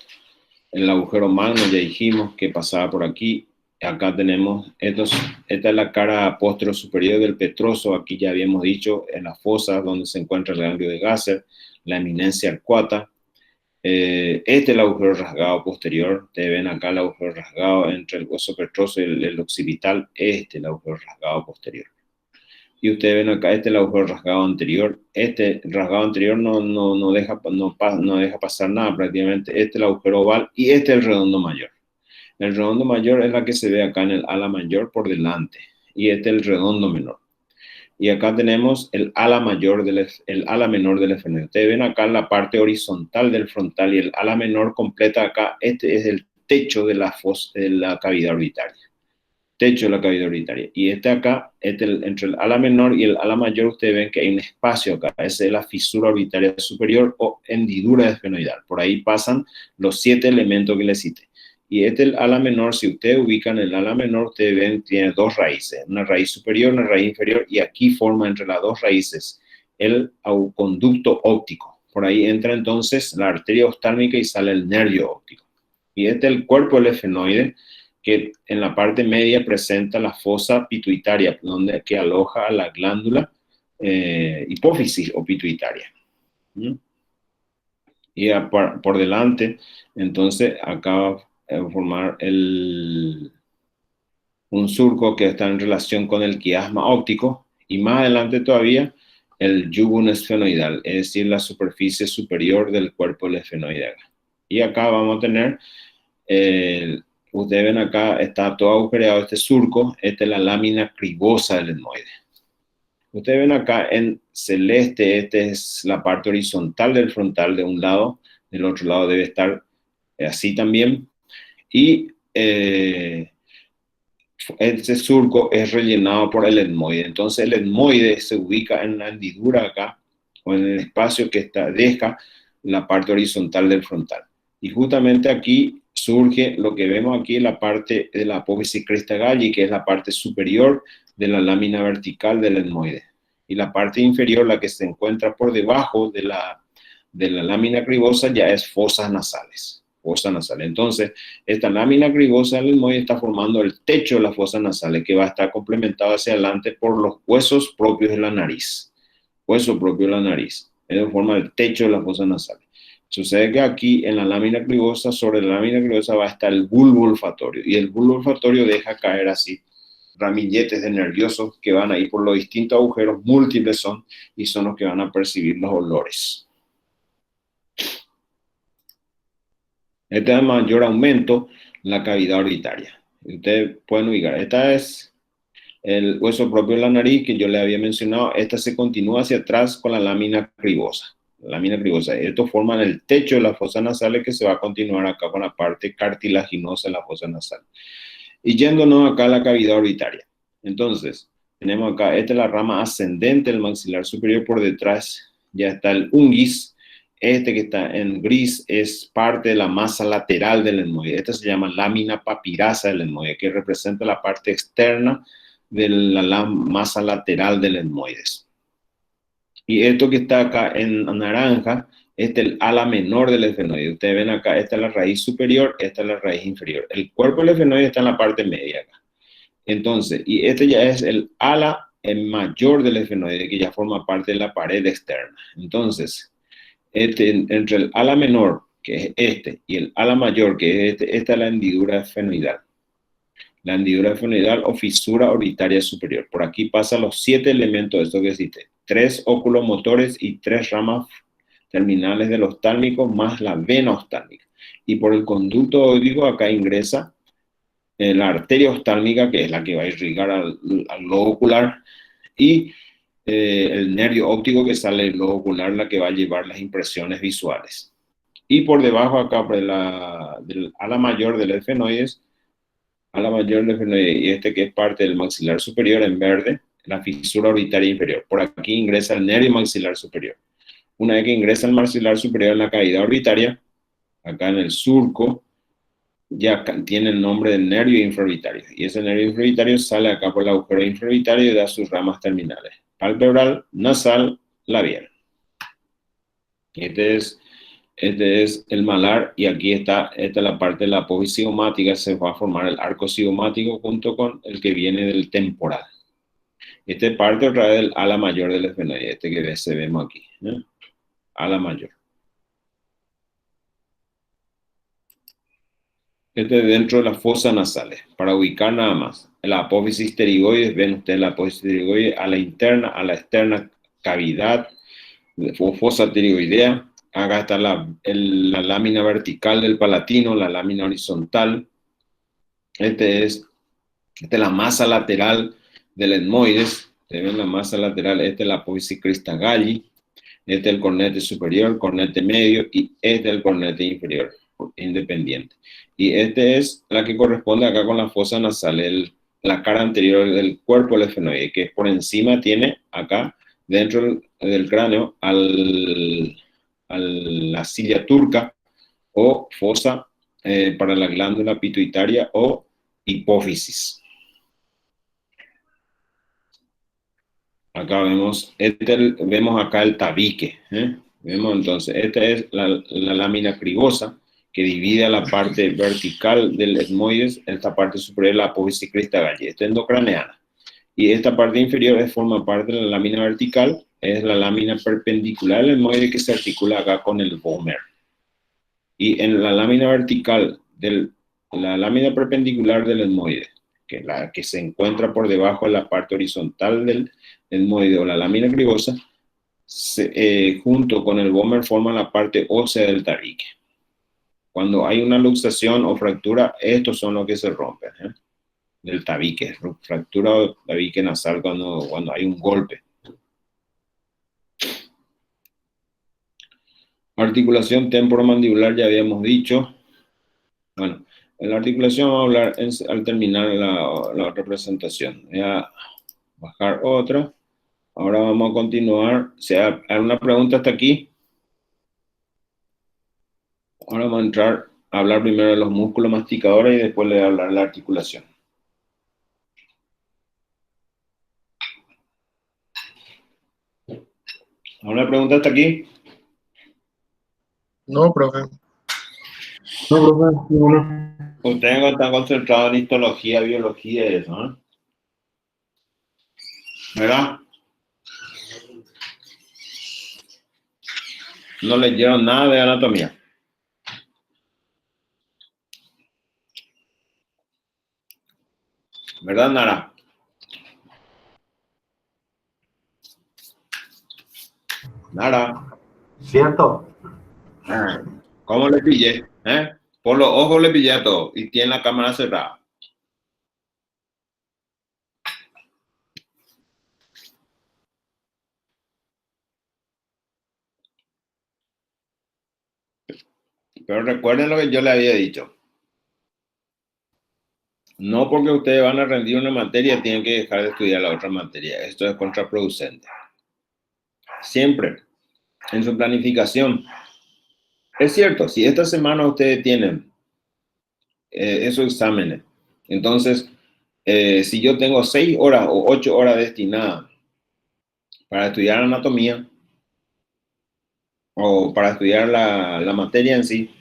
El agujero magno ya dijimos que pasaba por aquí. Acá tenemos, esta es la cara posterior superior del petroso. Aquí ya habíamos dicho en la fosa donde se encuentra el ganglio de Gasser, la eminencia arcuata. Este es el agujero rasgado posterior. Ustedes ven acá el agujero rasgado entre el hueso petroso y el occipital. Este es el agujero rasgado posterior. Y ustedes ven acá, este es el agujero rasgado anterior. Este rasgado anterior no deja pasar nada prácticamente. Este es el agujero oval y este es el redondo mayor. El redondo mayor es la que se ve acá en el ala mayor por delante. Y este es el redondo menor. Y acá tenemos el ala mayor, el ala menor del efenoide. Ustedes ven acá la parte horizontal del frontal y el ala menor completa acá. Este es el techo de la cavidad orbitaria. Techo de la cavidad orbitaria. Y este acá, entre el ala menor y el ala mayor, ustedes ven que hay un espacio acá. Esa es la fisura orbitaria superior o hendidura esfenoidal. Por ahí pasan los 7 elementos que les cité. Y este el ala menor, si ustedes ubican el ala menor, ustedes ven, tiene dos raíces, una raíz superior, una raíz inferior, y aquí forma entre las dos raíces el conducto óptico. Por ahí entra entonces la arteria oftálmica y sale el nervio óptico. Y este es el cuerpo del efenoide, que en la parte media presenta la fosa pituitaria, que aloja la glándula hipófisis o pituitaria. Y por delante, entonces, acá formar un surco que está en relación con el quiasma óptico, y más adelante todavía el yugum esfenoidal, es decir, la superficie superior del cuerpo del efenoide. Y acá vamos a tener, ustedes ven acá, está todo agujereado este surco, esta es la lámina cribosa del etmoide. Ustedes ven acá en celeste, esta es la parte horizontal del frontal de un lado, del otro lado debe estar así también. Y este surco es rellenado por el etmoide. Entonces el etmoide se ubica en la hendidura acá, o en el espacio que deja la parte horizontal del frontal. Y justamente aquí surge lo que vemos aquí en la parte de la apófisis cresta galli, que es la parte superior de la lámina vertical del etmoide. Y la parte inferior, la que se encuentra por debajo de la lámina cribosa, ya es fosas nasales. Fosa nasal. Entonces, esta lámina cribosa del etmoide está formando el techo de las fosas nasales, que va a estar complementado hacia adelante por los huesos propios de la nariz. Hueso propio de la nariz. Eso forma el techo de las fosas nasales. Sucede que aquí en la lámina cribosa, sobre la lámina cribosa va a estar el bulbo olfatorio, y el bulbo olfatorio deja caer así ramilletes de nerviosos que van a ir por los distintos agujeros, múltiples son, y son los que van a percibir los olores. Este es mayor aumento la cavidad orbitaria. Ustedes pueden ubicar. Esta es el hueso propio de la nariz que yo le había mencionado, esta se continúa hacia atrás con la lámina cribosa. La lámina cribosa. Esto forma el techo de las fosas nasales que se va a continuar acá con la parte cartilaginosa de la fosa nasal. Y yéndonos acá a la cavidad orbitaria. Entonces, tenemos acá, esta es la rama ascendente del maxilar superior, por detrás ya está el unguis. Este que está en gris es parte de la masa lateral del etmoide. Esta se llama lámina papirasa del etmoide, que representa la parte externa de la masa lateral del etmoides. Y esto que está acá en naranja, este es el ala menor del esfenoide. Ustedes ven acá, esta es la raíz superior, esta es la raíz inferior. El cuerpo del esfenoide está en la parte media acá. Entonces, y este ya es el ala mayor del esfenoide, que ya forma parte de la pared externa. Entonces, entre el ala menor, que es este, y el ala mayor, que es este, esta es la hendidura esfenoidal. La hendidura esfenoidal o fisura orbitaria superior. Por aquí pasan los 7 elementos de esto que existe. 3 oculomotores y 3 ramas terminales del oftálmico más la vena oftálmica. Y por el conducto oidico acá ingresa la arteria oftálmica, que es la que va a irrigar al globo ocular, y el nervio óptico que sale del globo ocular, la que va a llevar las impresiones visuales. Y por debajo acá, del ala mayor del esfenoides, ala mayor del esfenoide, y este que es parte del maxilar superior en verde, la fisura orbitaria inferior. Por aquí ingresa el nervio maxilar superior. Una vez que ingresa el maxilar superior en la cavidad orbitaria, acá en el surco, ya tiene el nombre del nervio infraorbitario. Y ese nervio infraorbitario sale acá por el agujero infraorbitario y da sus ramas terminales: palpebral, nasal, labial. Este es el malar, y aquí esta es la parte de la apófisis cigomática. Se va a formar el arco cigomático junto con el que viene del temporal. Este parte otra vez del ala mayor del esfenoide, este que vemos aquí, ¿eh? Ala mayor. Este es dentro de las fosas nasales. Para ubicar nada más, la apófisis pterigoides, ven ustedes la apófisis pterigoide, a la interna, a la externa, cavidad, fosa pterigoidea. Acá está la lámina vertical del palatino, la lámina horizontal. Esta es la masa lateral del etmoides. Se ven la masa lateral. Esta es la apófisis crista galli. Este es el cornete superior, cornete medio, y este es el cornete inferior, independiente. Y este es la que corresponde acá con la fosa nasal, la cara anterior del cuerpo del esfenoide, que por encima tiene acá, dentro del cráneo, a la silla turca, o fosa para la glándula pituitaria o hipófisis. Acá vemos, vemos acá el tabique, ¿eh? Vemos entonces, esta es la lámina cribosa que divide a la parte vertical del etmoides, esta parte superior, la apófisis crista galli, esta endocraneana. Y esta parte inferior forma parte de la lámina vertical, es la lámina perpendicular del etmoide que se articula acá con el vomer. Y en la lámina vertical, la lámina perpendicular del etmoide, que es la que se encuentra por debajo de la parte horizontal del etmoide o la lámina cribosa, junto con el vomer forman la parte ósea del tabique. Cuando hay una luxación o fractura, estos son los que se rompen, ¿eh? Del tabique, fractura o tabique nasal cuando hay un golpe. Articulación temporomandibular ya habíamos dicho. Bueno, en la articulación vamos a hablar al terminar la representación. Voy a bajar otra. Ahora vamos a continuar. ¿Hay alguna pregunta hasta aquí? Ahora vamos a entrar a hablar primero de los músculos masticadores y después le voy a hablar de la articulación. ¿Alguna pregunta hasta aquí? No, profe. No, profe, ninguno. Ustedes están concentrados en histología, biología y eso, ¿no? ¿Verdad? No leyeron nada de anatomía. ¿Verdad, Nara? Nara. ¿Cierto? ¿Cómo le pillé? Por los ojos le pillé a todo y tiene la cámara cerrada. Pero recuerden lo que yo le había dicho. No porque ustedes van a rendir una materia, tienen que dejar de estudiar la otra materia. Esto es contraproducente. Siempre, en su planificación. Es cierto, si esta semana ustedes tienen esos exámenes, entonces, si yo tengo 6 horas o 8 horas destinadas para estudiar anatomía o para estudiar la materia en sí,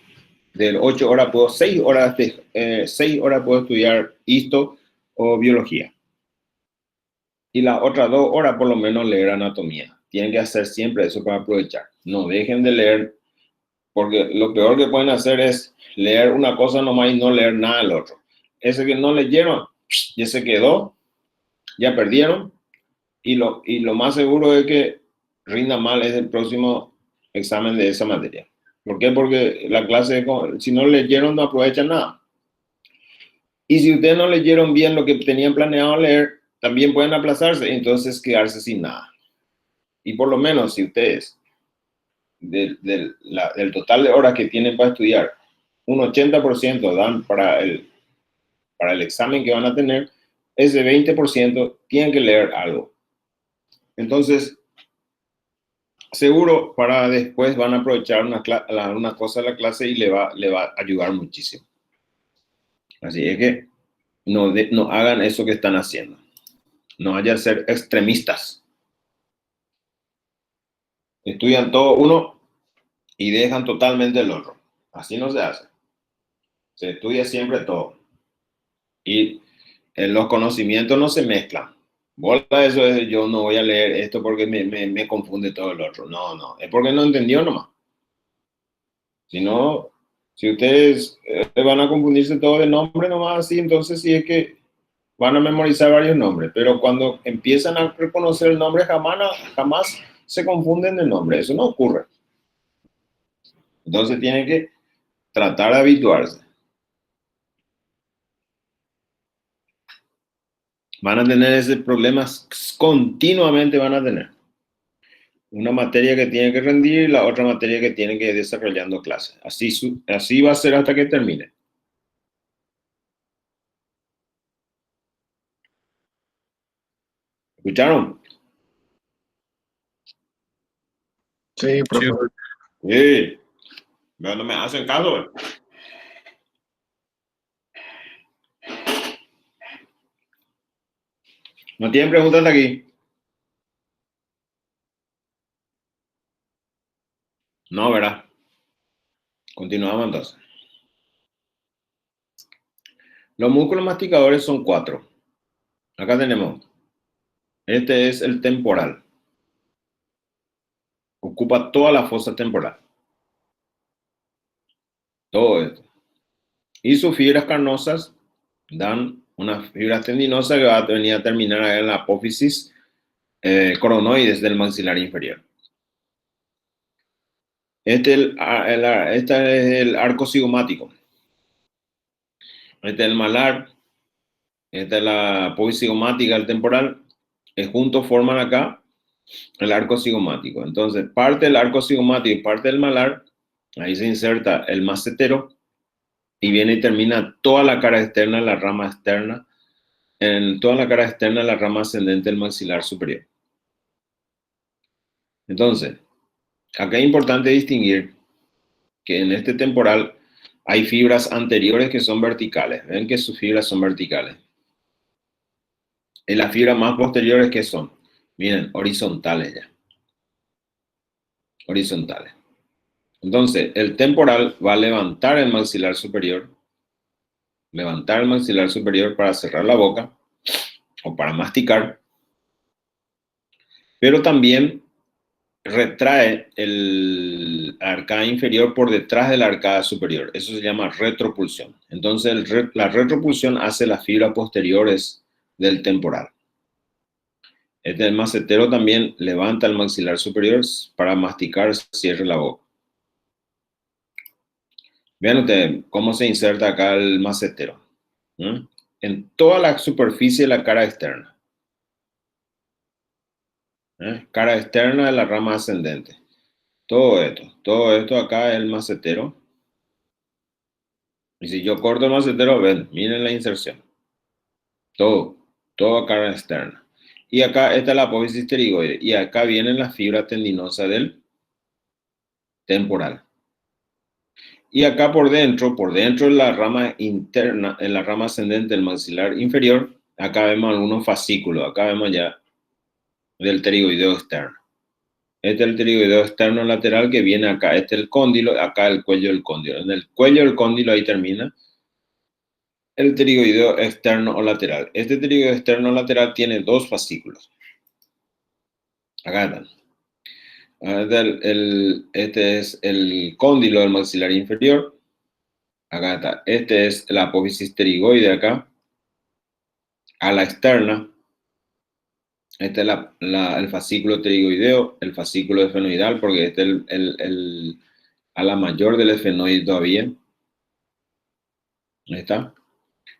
de 8 horas puedo, 6 horas, 6 horas puedo estudiar histo o biología. Y las otras 2 horas por lo menos leer anatomía. Tienen que hacer siempre eso para aprovechar. No dejen de leer, porque lo peor que pueden hacer es leer una cosa nomás y no leer nada del otro. Ese que no leyeron, ya se quedó, ya perdieron, y lo más seguro es que rinda mal es el próximo examen de esa materia. ¿Por qué? Porque la clase, si no leyeron, no aprovechan nada. Y si ustedes no leyeron bien lo que tenían planeado leer, también pueden aplazarse, entonces quedarse sin nada. Y por lo menos si ustedes, del total de horas que tienen para estudiar, un 80% dan para el examen que van a tener, ese 20% tienen que leer algo. Entonces, seguro para después van a aprovechar una cosa de la clase y le va a ayudar muchísimo. Así es que no hagan eso que están haciendo. No vayan a ser extremistas. Estudian todo uno y dejan totalmente el otro. Así no se hace. Se estudia siempre todo. Y los conocimientos no se mezclan. Bola, eso es, yo no voy a leer esto porque me confunde todo el otro. No, es porque no entendió nomás. Si no, si ustedes van a confundirse todo de nombre nomás así, entonces sí es que van a memorizar varios nombres. Pero cuando empiezan a reconocer el nombre, jamás se confunden de nombre. Eso no ocurre. Entonces tienen que tratar de habituarse. Van a tener ese problema, continuamente van a tener. Una materia que tiene que rendir y la otra materia que tiene que ir desarrollando clases. Así va a ser hasta que termine. ¿Escucharon? Sí, profesor. Sí. No me hacen caso. ¿No tienen preguntas aquí? No, ¿verdad? Continuamos entonces. Los músculos masticadores son 4. Acá tenemos. Este es el temporal. Ocupa toda la fosa temporal. Todo esto. Y sus fibras carnosas dan una fibra tendinosa que va a venir a terminar en la apófisis coronoides del maxilar inferior. Este es el arco cigomático. Este es el malar. Esta es la apófisis cigomática, el temporal. Juntos forman acá el arco cigomático. Entonces, parte del arco cigomático y parte del malar, ahí se inserta el macetero y viene y termina toda la cara externa, la rama externa, en toda la cara externa, la rama ascendente del maxilar superior. Entonces, acá es importante distinguir que en este temporal hay fibras anteriores que son verticales. Ven que sus fibras son verticales. Y las fibras más posteriores, ¿qué son? Miren, horizontales ya. Horizontales. Entonces, el temporal va a levantar el maxilar superior. Levantar el maxilar superior para cerrar la boca o para masticar. Pero también retrae la arcada inferior por detrás de la arcada superior. Eso se llama retropulsión. Entonces, la retropulsión hace las fibras posteriores del temporal. Este macetero también levanta el maxilar superior para masticar, cierre la boca. Vean ustedes cómo se inserta acá el macetero. En toda la superficie de la cara externa. Cara externa de la rama ascendente. Todo esto acá es el macetero. Y si yo corto el macetero, ven, miren la inserción. Todo acá externa. Y acá está la apófisis pterigoide. Y acá viene la fibra tendinosa del temporal. Y acá por dentro de la rama interna, en la rama ascendente del maxilar inferior, acá vemos algunos fascículos. Acá vemos ya del pterigoideo externo. Este es el pterigoideo externo lateral que viene acá. Este es el cóndilo, acá el cuello del cóndilo. En el cuello del cóndilo ahí termina el pterigoideo externo o lateral. Este pterigoideo externo o lateral tiene dos fascículos. Acá están. Este es el cóndilo del maxilar inferior. Acá está. Este es la apófisis pterigoide acá. A la externa. Este es el fascículo pterigoideo, el fascículo esfenoidal, porque este es el ala mayor del esfenoide todavía. Ahí está.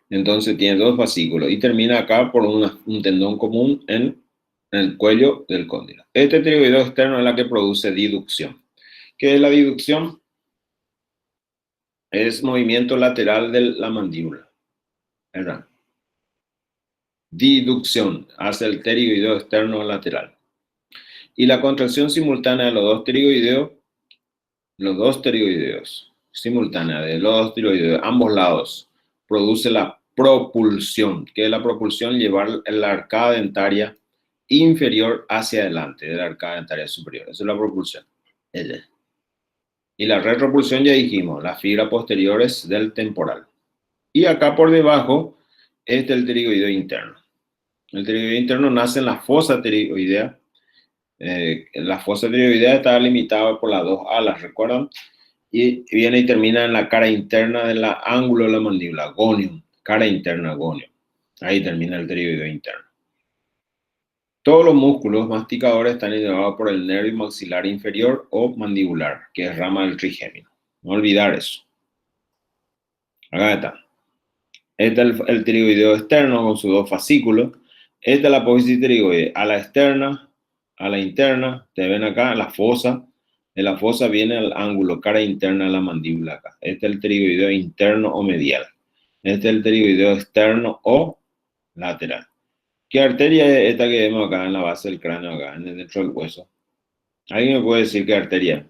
Entonces tiene dos fascículos y termina acá por un tendón común en el cuello del cóndilo. Este pterigoideo externo es la que produce diducción. ¿Qué es la diducción? Es movimiento lateral de la mandíbula, ¿verdad? Diducción hace el pterigoideo externo lateral. Y la contracción simultánea de los dos pterigoideos, simultánea de los dos pterigoideos, ambos lados, produce la propulsión. ¿Qué es la propulsión? Llevar la arcada dentaria inferior hacia adelante de la arcada dentaria superior. Esa es la propulsión. Y la retropulsión ya dijimos, las fibras posteriores del temporal. Y acá por debajo, este es el pterigoideo interno. El pterigoideo interno nace en la fosa pterigoidea. La fosa pterigoidea está limitada por las dos alas, ¿recuerdan? Y viene y termina en la cara interna del ángulo de la mandíbula, gonium, cara interna, gonium. Ahí termina el pterigoideo interno. Todos los músculos masticadores están inervados por el nervio maxilar inferior o mandibular, que es rama del trigémino. No olvidar eso. Acá está. Este es el pterigoideo externo con sus dos fascículos. Esta es la apófisis pterigoide. A la externa, a la interna, te ven acá, la fosa. De la fosa viene el ángulo, cara interna de la mandíbula acá. Este es el pterigoideo interno o medial. Este es el pterigoideo externo o lateral. ¿Qué arteria es esta que vemos acá en la base del cráneo, acá, dentro del hueso? ¿Alguien me puede decir qué arteria?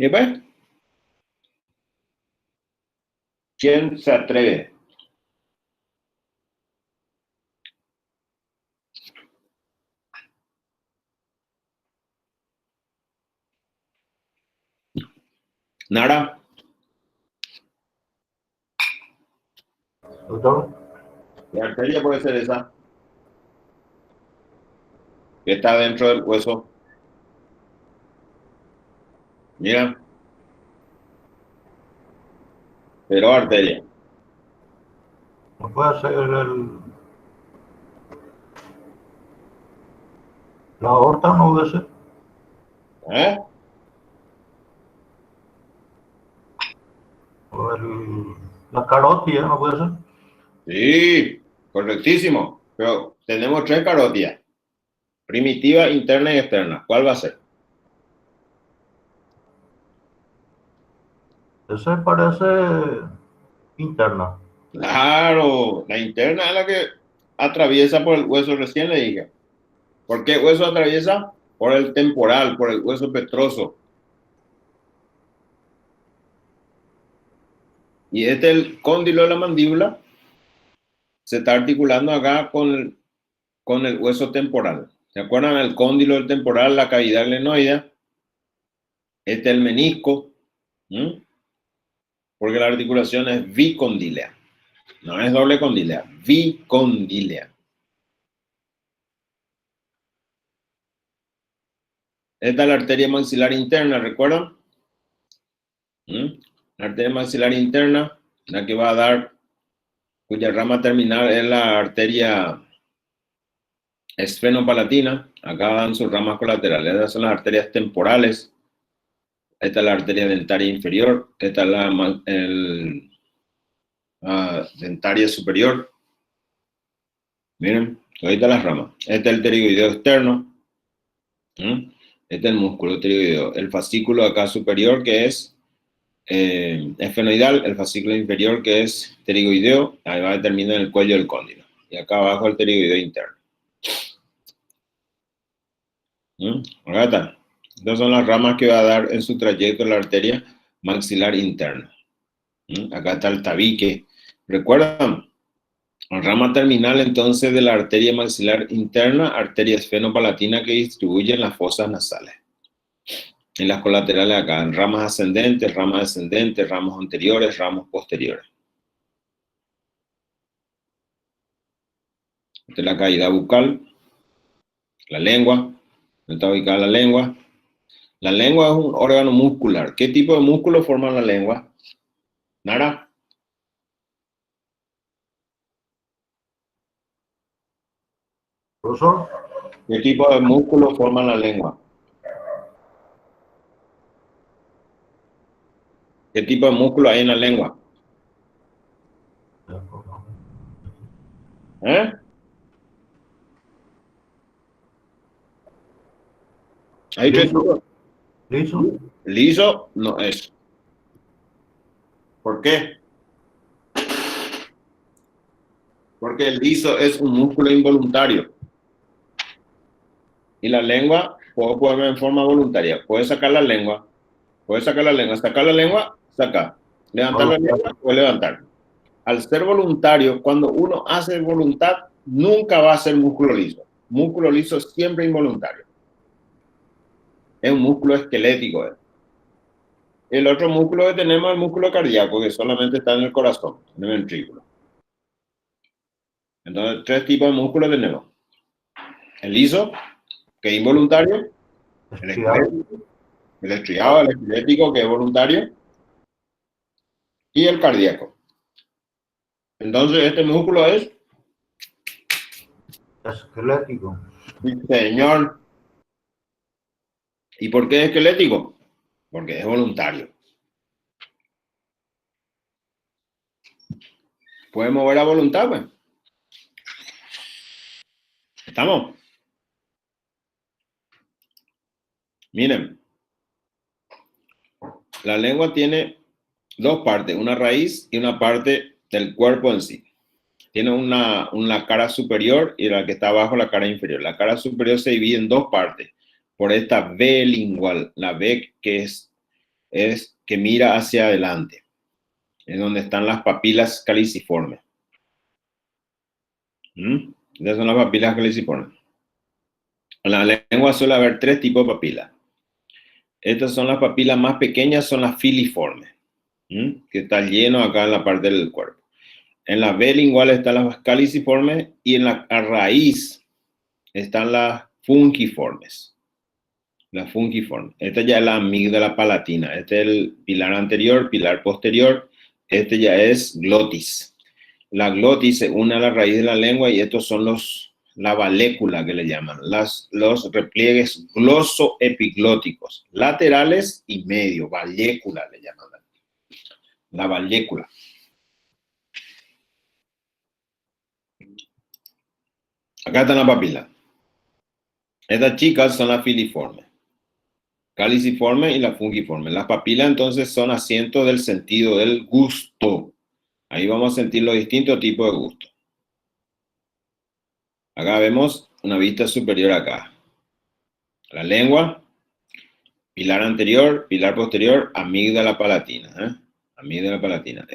¿Y pues? ¿Quién se atreve? ¿Nara? Doctor, ¿Qué arteria puede ser esa? Que está dentro del hueso. Mira. Pero arteria. ¿no puede ser la aorta? No puede ser. ¿Eh? O la carótida, no puede ser. Sí, correctísimo. Pero tenemos tres carótidas. Primitiva, interna y externa. ¿Cuál va a ser? Ese parece interna. Claro, la interna es la que atraviesa por el hueso, recién le dije. ¿Por qué hueso atraviesa? Por el temporal, por el hueso petroso. Y este es el cóndilo de la mandíbula. Se está articulando acá con el hueso temporal. ¿Se acuerdan del cóndilo del temporal, la cavidad glenoidea? Este es el menisco. Porque la articulación es bicondílea. No es doble condílea, bicondílea. Esta es la arteria maxilar interna, ¿recuerdan? La arteria maxilar interna, la que va a dar, cuya rama terminal es la arteria esfenopalatina. Acá dan sus ramas colaterales. Estas son las arterias temporales. Esta es la arteria dentaria inferior. Esta es la dentaria superior. Miren, ahorita las ramas. Este es el pterigoideo externo. Este es el músculo pterigoideo. El fascículo acá superior que es esfenoidal, el fascículo inferior que es pterigoideo, ahí va a terminar en el cuello del cóndilo. Y acá abajo el pterigoideo interno. Acá está. Estas son las ramas que va a dar en su trayecto la arteria maxilar interna. Acá está el tabique. ¿Recuerdan? La rama terminal entonces de la arteria maxilar interna, arteria esfenopalatina que distribuye en las fosas nasales. En las colaterales acá, en ramas ascendentes, ramas descendentes, ramos anteriores, ramos posteriores. Esta es la cavidad bucal, la lengua. ¿Dónde está ubicada la lengua? La lengua es un órgano muscular. ¿Qué tipo de músculo forma la lengua? ¿Nara? ¿Profesor? ¿Qué tipo de músculo forma la lengua? ¿Qué tipo de músculo hay en la lengua? ¿Eh? ¿Hay tres tipos? ¿Listo? Liso no es. ¿Por qué? Porque el liso es un músculo involuntario. Y la lengua puedo ponerla en forma voluntaria. Puedes sacar la lengua. Puedes sacar la lengua. Sacar la lengua, sacar. Levantar la lengua, puedes levantar. Al ser voluntario, cuando uno hace voluntad, nunca va a ser músculo liso. Músculo liso es siempre involuntario. Es un músculo esquelético. El otro músculo que tenemos es el músculo cardíaco, que solamente está en el corazón, en el ventrículo. Entonces, tres tipos de músculos tenemos. El liso, que es involuntario. El estriado, el esquelético, que es voluntario. Y el cardíaco. Entonces, este músculo es... Esquelético. Sí, señor. ¿Y por qué es esquelético? Porque es voluntario. Puede mover a voluntad, pues. ¿Estamos? Miren. La lengua tiene dos partes, una raíz y una parte del cuerpo en sí. Tiene una cara superior y la que está abajo la cara inferior. La cara superior se divide en dos partes por esta V lingual, la V que es que mira hacia adelante, es donde están las papilas caliciformes. Estas son las papilas caliciformes. En la lengua suele haber tres tipos de papilas. Estas son las papilas más pequeñas, son las filiformes, que está lleno acá en la parte del cuerpo. En la V lingual están las caliciformes y en la raíz están las fungiformes. Las fungiformes. Esta ya es la amígdala palatina. Este es el pilar anterior, pilar posterior. Este ya es glotis. La glotis se une a la raíz de la lengua y estos son la valécula que le llaman. Los repliegues glosoepiglóticos, laterales y medio. Valécula le llaman. La valécula. Acá está la papila. Estas chicas son las filiformes, caliciforme y la fungiforme. Las papilas entonces son asientos del sentido del gusto. Ahí vamos a sentir los distintos tipos de gusto. Acá vemos una vista superior acá. La lengua, pilar anterior, pilar posterior, amígdala palatina. Amígdala palatina.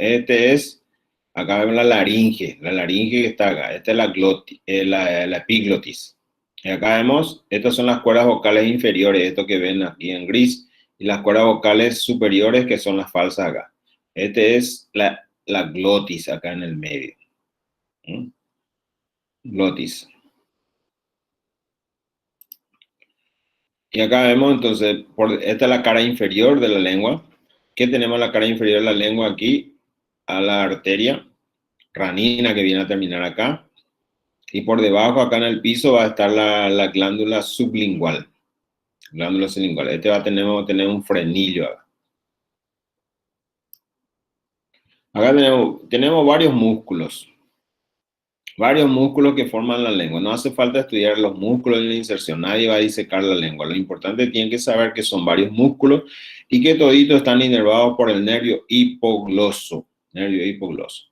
Acá vemos la laringe que está acá. Esta es la epiglotis. Y acá vemos, estas son las cuerdas vocales inferiores, esto que ven aquí en gris, y las cuerdas vocales superiores que son las falsas acá. Este es la glotis acá en el medio. Glotis. Y acá vemos entonces, esta es la cara inferior de la lengua. ¿Qué tenemos en la cara inferior de la lengua aquí? A la arteria ranina que viene a terminar acá. Y por debajo, acá en el piso, va a estar la glándula sublingual. Glándula sublingual. Este va a tener un frenillo acá. Acá tenemos varios músculos. Varios músculos que forman la lengua. No hace falta estudiar los músculos en la inserción. Nadie va a disecar la lengua. Lo importante tienen que saber que son varios músculos y que toditos están inervados por el nervio hipogloso. Nervio hipogloso.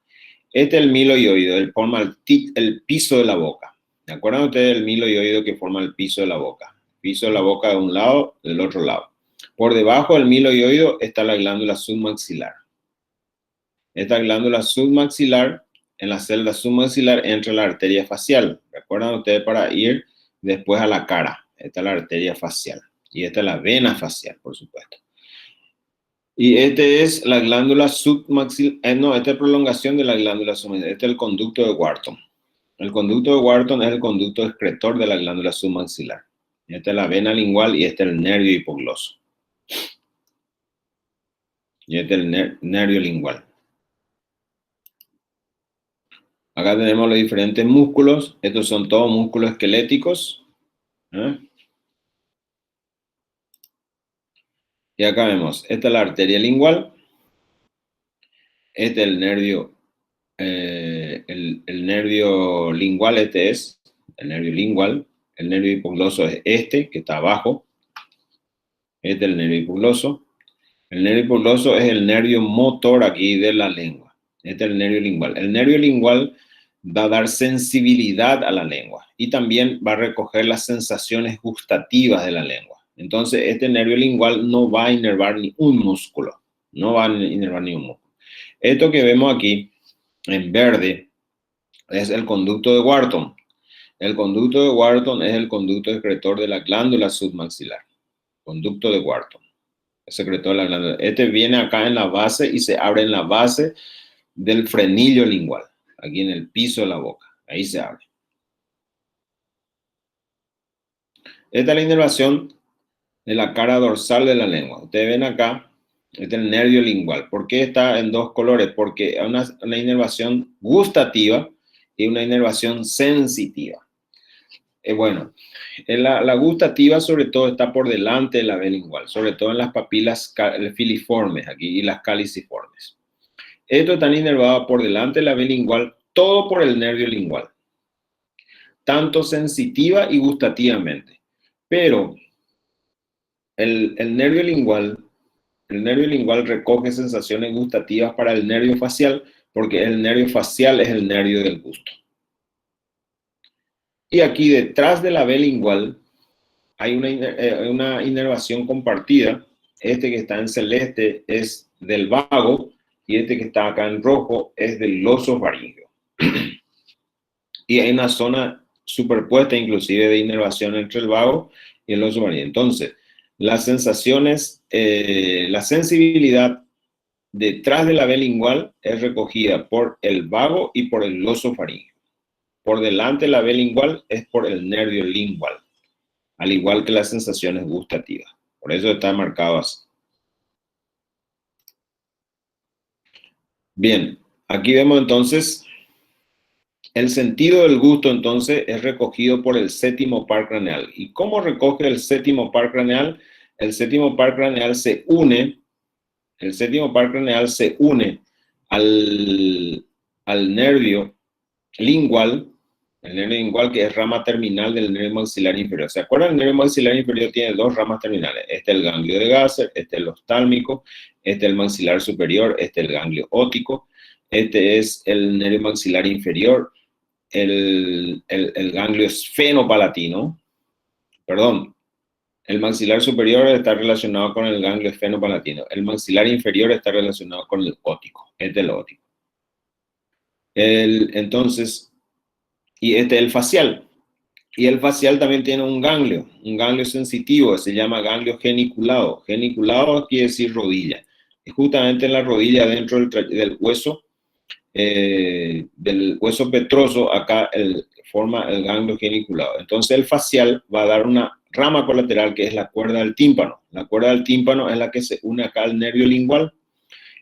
Este es el milo y oído. Él forma el piso de la boca. ¿Se acuerdan ustedes del milo y oído que forma el piso de la boca? El piso de la boca de un lado, del otro lado. Por debajo del milo y oído está la glándula submaxilar. Esta glándula submaxilar, en la celda submaxilar entra la arteria facial. ¿Recuerdan ustedes para ir después a la cara? Esta es la arteria facial. Y esta es la vena facial, por supuesto. Y este es la glándula submaxilar. Esta es prolongación de la glándula submaxilar. Este es el conducto de Wharton. El conducto de Wharton es el conducto excretor de la glándula submaxilar. Esta es la vena lingual y este es el nervio hipogloso. Y este es el nervio lingual. Acá tenemos los diferentes músculos. Estos son todos músculos esqueléticos. Y acá vemos, esta es la arteria lingual. Este es el nervio, el nervio lingual, este es el nervio lingual. El nervio hipogloso es este, que está abajo. Este es el nervio hipogloso. El nervio hipogloso es el nervio motor aquí de la lengua. Este es el nervio lingual. El nervio lingual va a dar sensibilidad a la lengua y también va a recoger las sensaciones gustativas de la lengua. Entonces, este nervio lingual no va a inervar ni un músculo. No va a inervar ni un músculo. Esto que vemos aquí en verde es el conducto de Wharton. El conducto de Wharton es el conducto excretor de la glándula submaxilar. Conducto de Wharton. El secretor de la glándula. Este viene acá en la base y se abre en la base del frenillo lingual. Aquí en el piso de la boca. Ahí se abre. Esta es la inervación de la cara dorsal de la lengua. Ustedes ven acá, este es el nervio lingual. ¿Por qué está en dos colores? Porque hay una inervación gustativa y una inervación sensitiva. Bueno, la gustativa sobre todo está por delante de la vena lingual, sobre todo en las papilas filiformes aquí y las caliciformes. Esto está inervado por delante de la vena lingual, todo por el nervio lingual, tanto sensitiva y gustativamente. Pero el nervio lingual recoge sensaciones gustativas para el nervio facial, porque el nervio facial es el nervio del gusto. Y aquí detrás de la vena lingual hay una inervación compartida. Este que está en celeste es del vago y este que está acá en rojo es del glosofaringeo. Y hay una zona superpuesta inclusive de inervación entre el vago y el glosofaringeo. Entonces, las sensaciones, la sensibilidad detrás de la vena lingual es recogida por el vago y por el glosofaringeo. Por delante de la vena lingual es por el nervio lingual, al igual que las sensaciones gustativas. Por eso está marcado así. Bien, aquí vemos entonces el sentido del gusto, entonces, es recogido por el séptimo par craneal. ¿Y cómo recoge el séptimo par craneal? El séptimo par craneal se une al nervio lingual, el nervio lingual que es rama terminal del nervio maxilar inferior. ¿Se acuerdan? El nervio maxilar inferior tiene dos ramas terminales. Este es el ganglio de Gasser, este es el oftálmico, este es el maxilar superior, este es el ganglio óptico, este es el nervio maxilar inferior, el ganglio esfenopalatino, perdón, el maxilar superior está relacionado con el ganglio esfenopalatino, el maxilar inferior está relacionado con el óptico, este es el óptico. Entonces, y este es el facial. Y el facial también tiene un ganglio sensitivo, se llama ganglio geniculado. Geniculado quiere decir rodilla. Y justamente en la rodilla, dentro del hueso petroso, acá forma el ganglio geniculado. Entonces el facial va a dar una rama colateral que es la cuerda del tímpano. La cuerda del tímpano es la que se une acá al nervio lingual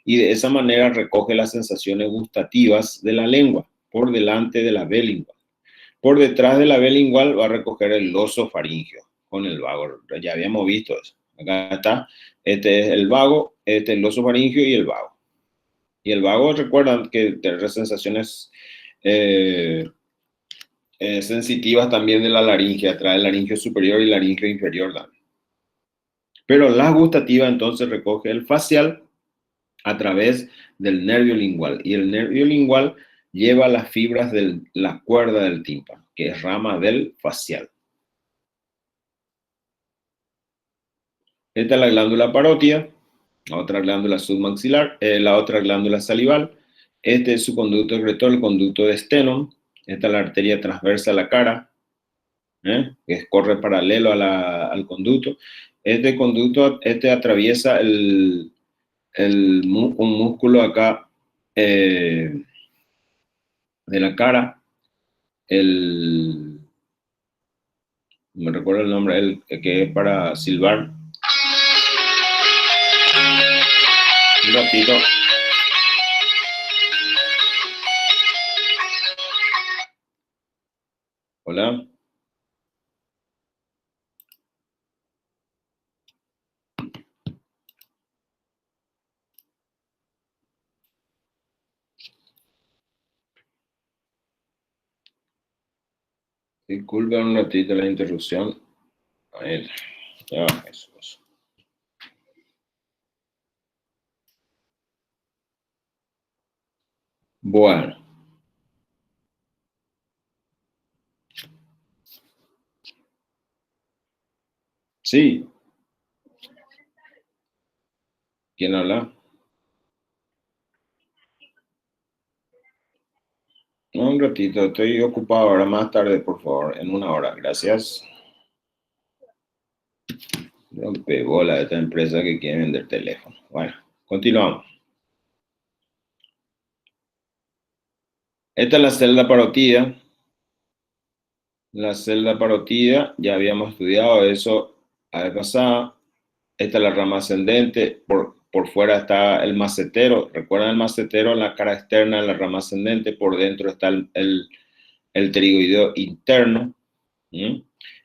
y de esa manera recoge las sensaciones gustativas de la lengua por delante de la vena lingual. Por detrás de la vena lingual va a recoger el glosofaringeo con el vago. Ya habíamos visto eso. Acá está. Este es el vago, este es el glosofaringeo y el vago. Y el vago, recuerdan que tiene sensaciones sensitivas también de la laringe, atrae el laringio superior y laringio inferior. Pero la gustativa entonces recoge el facial a través del nervio lingual. Y el nervio lingual lleva las fibras de la cuerda del tímpano, que es rama del facial. Esta es la glándula parótida, la otra glándula submaxilar, la otra glándula salival. Este es su conducto excretor, el conducto de Stenón. Esta es la arteria transversa a la cara, que corre paralelo al conducto. Este conducto atraviesa un músculo acá de la cara, me recuerdo el nombre, que es para silbar. Un ratito. Hola. Disculpen un ratito la interrupción. A ver, ya Jesús. Bueno. Sí. ¿Quién habla? No, un ratito, estoy ocupado ahora, más tarde, por favor, en 1 hora, gracias. Rompe bola de esta empresa que quiere vender teléfono. Bueno, continuamos. Esta es la celda parótida. La celda parótida, ya habíamos estudiado eso la vez pasada. Esta es la rama ascendente, por fuera está el macetero. ¿Recuerdan el macetero? En la cara externa de la rama ascendente, por dentro está el pterigoideo interno.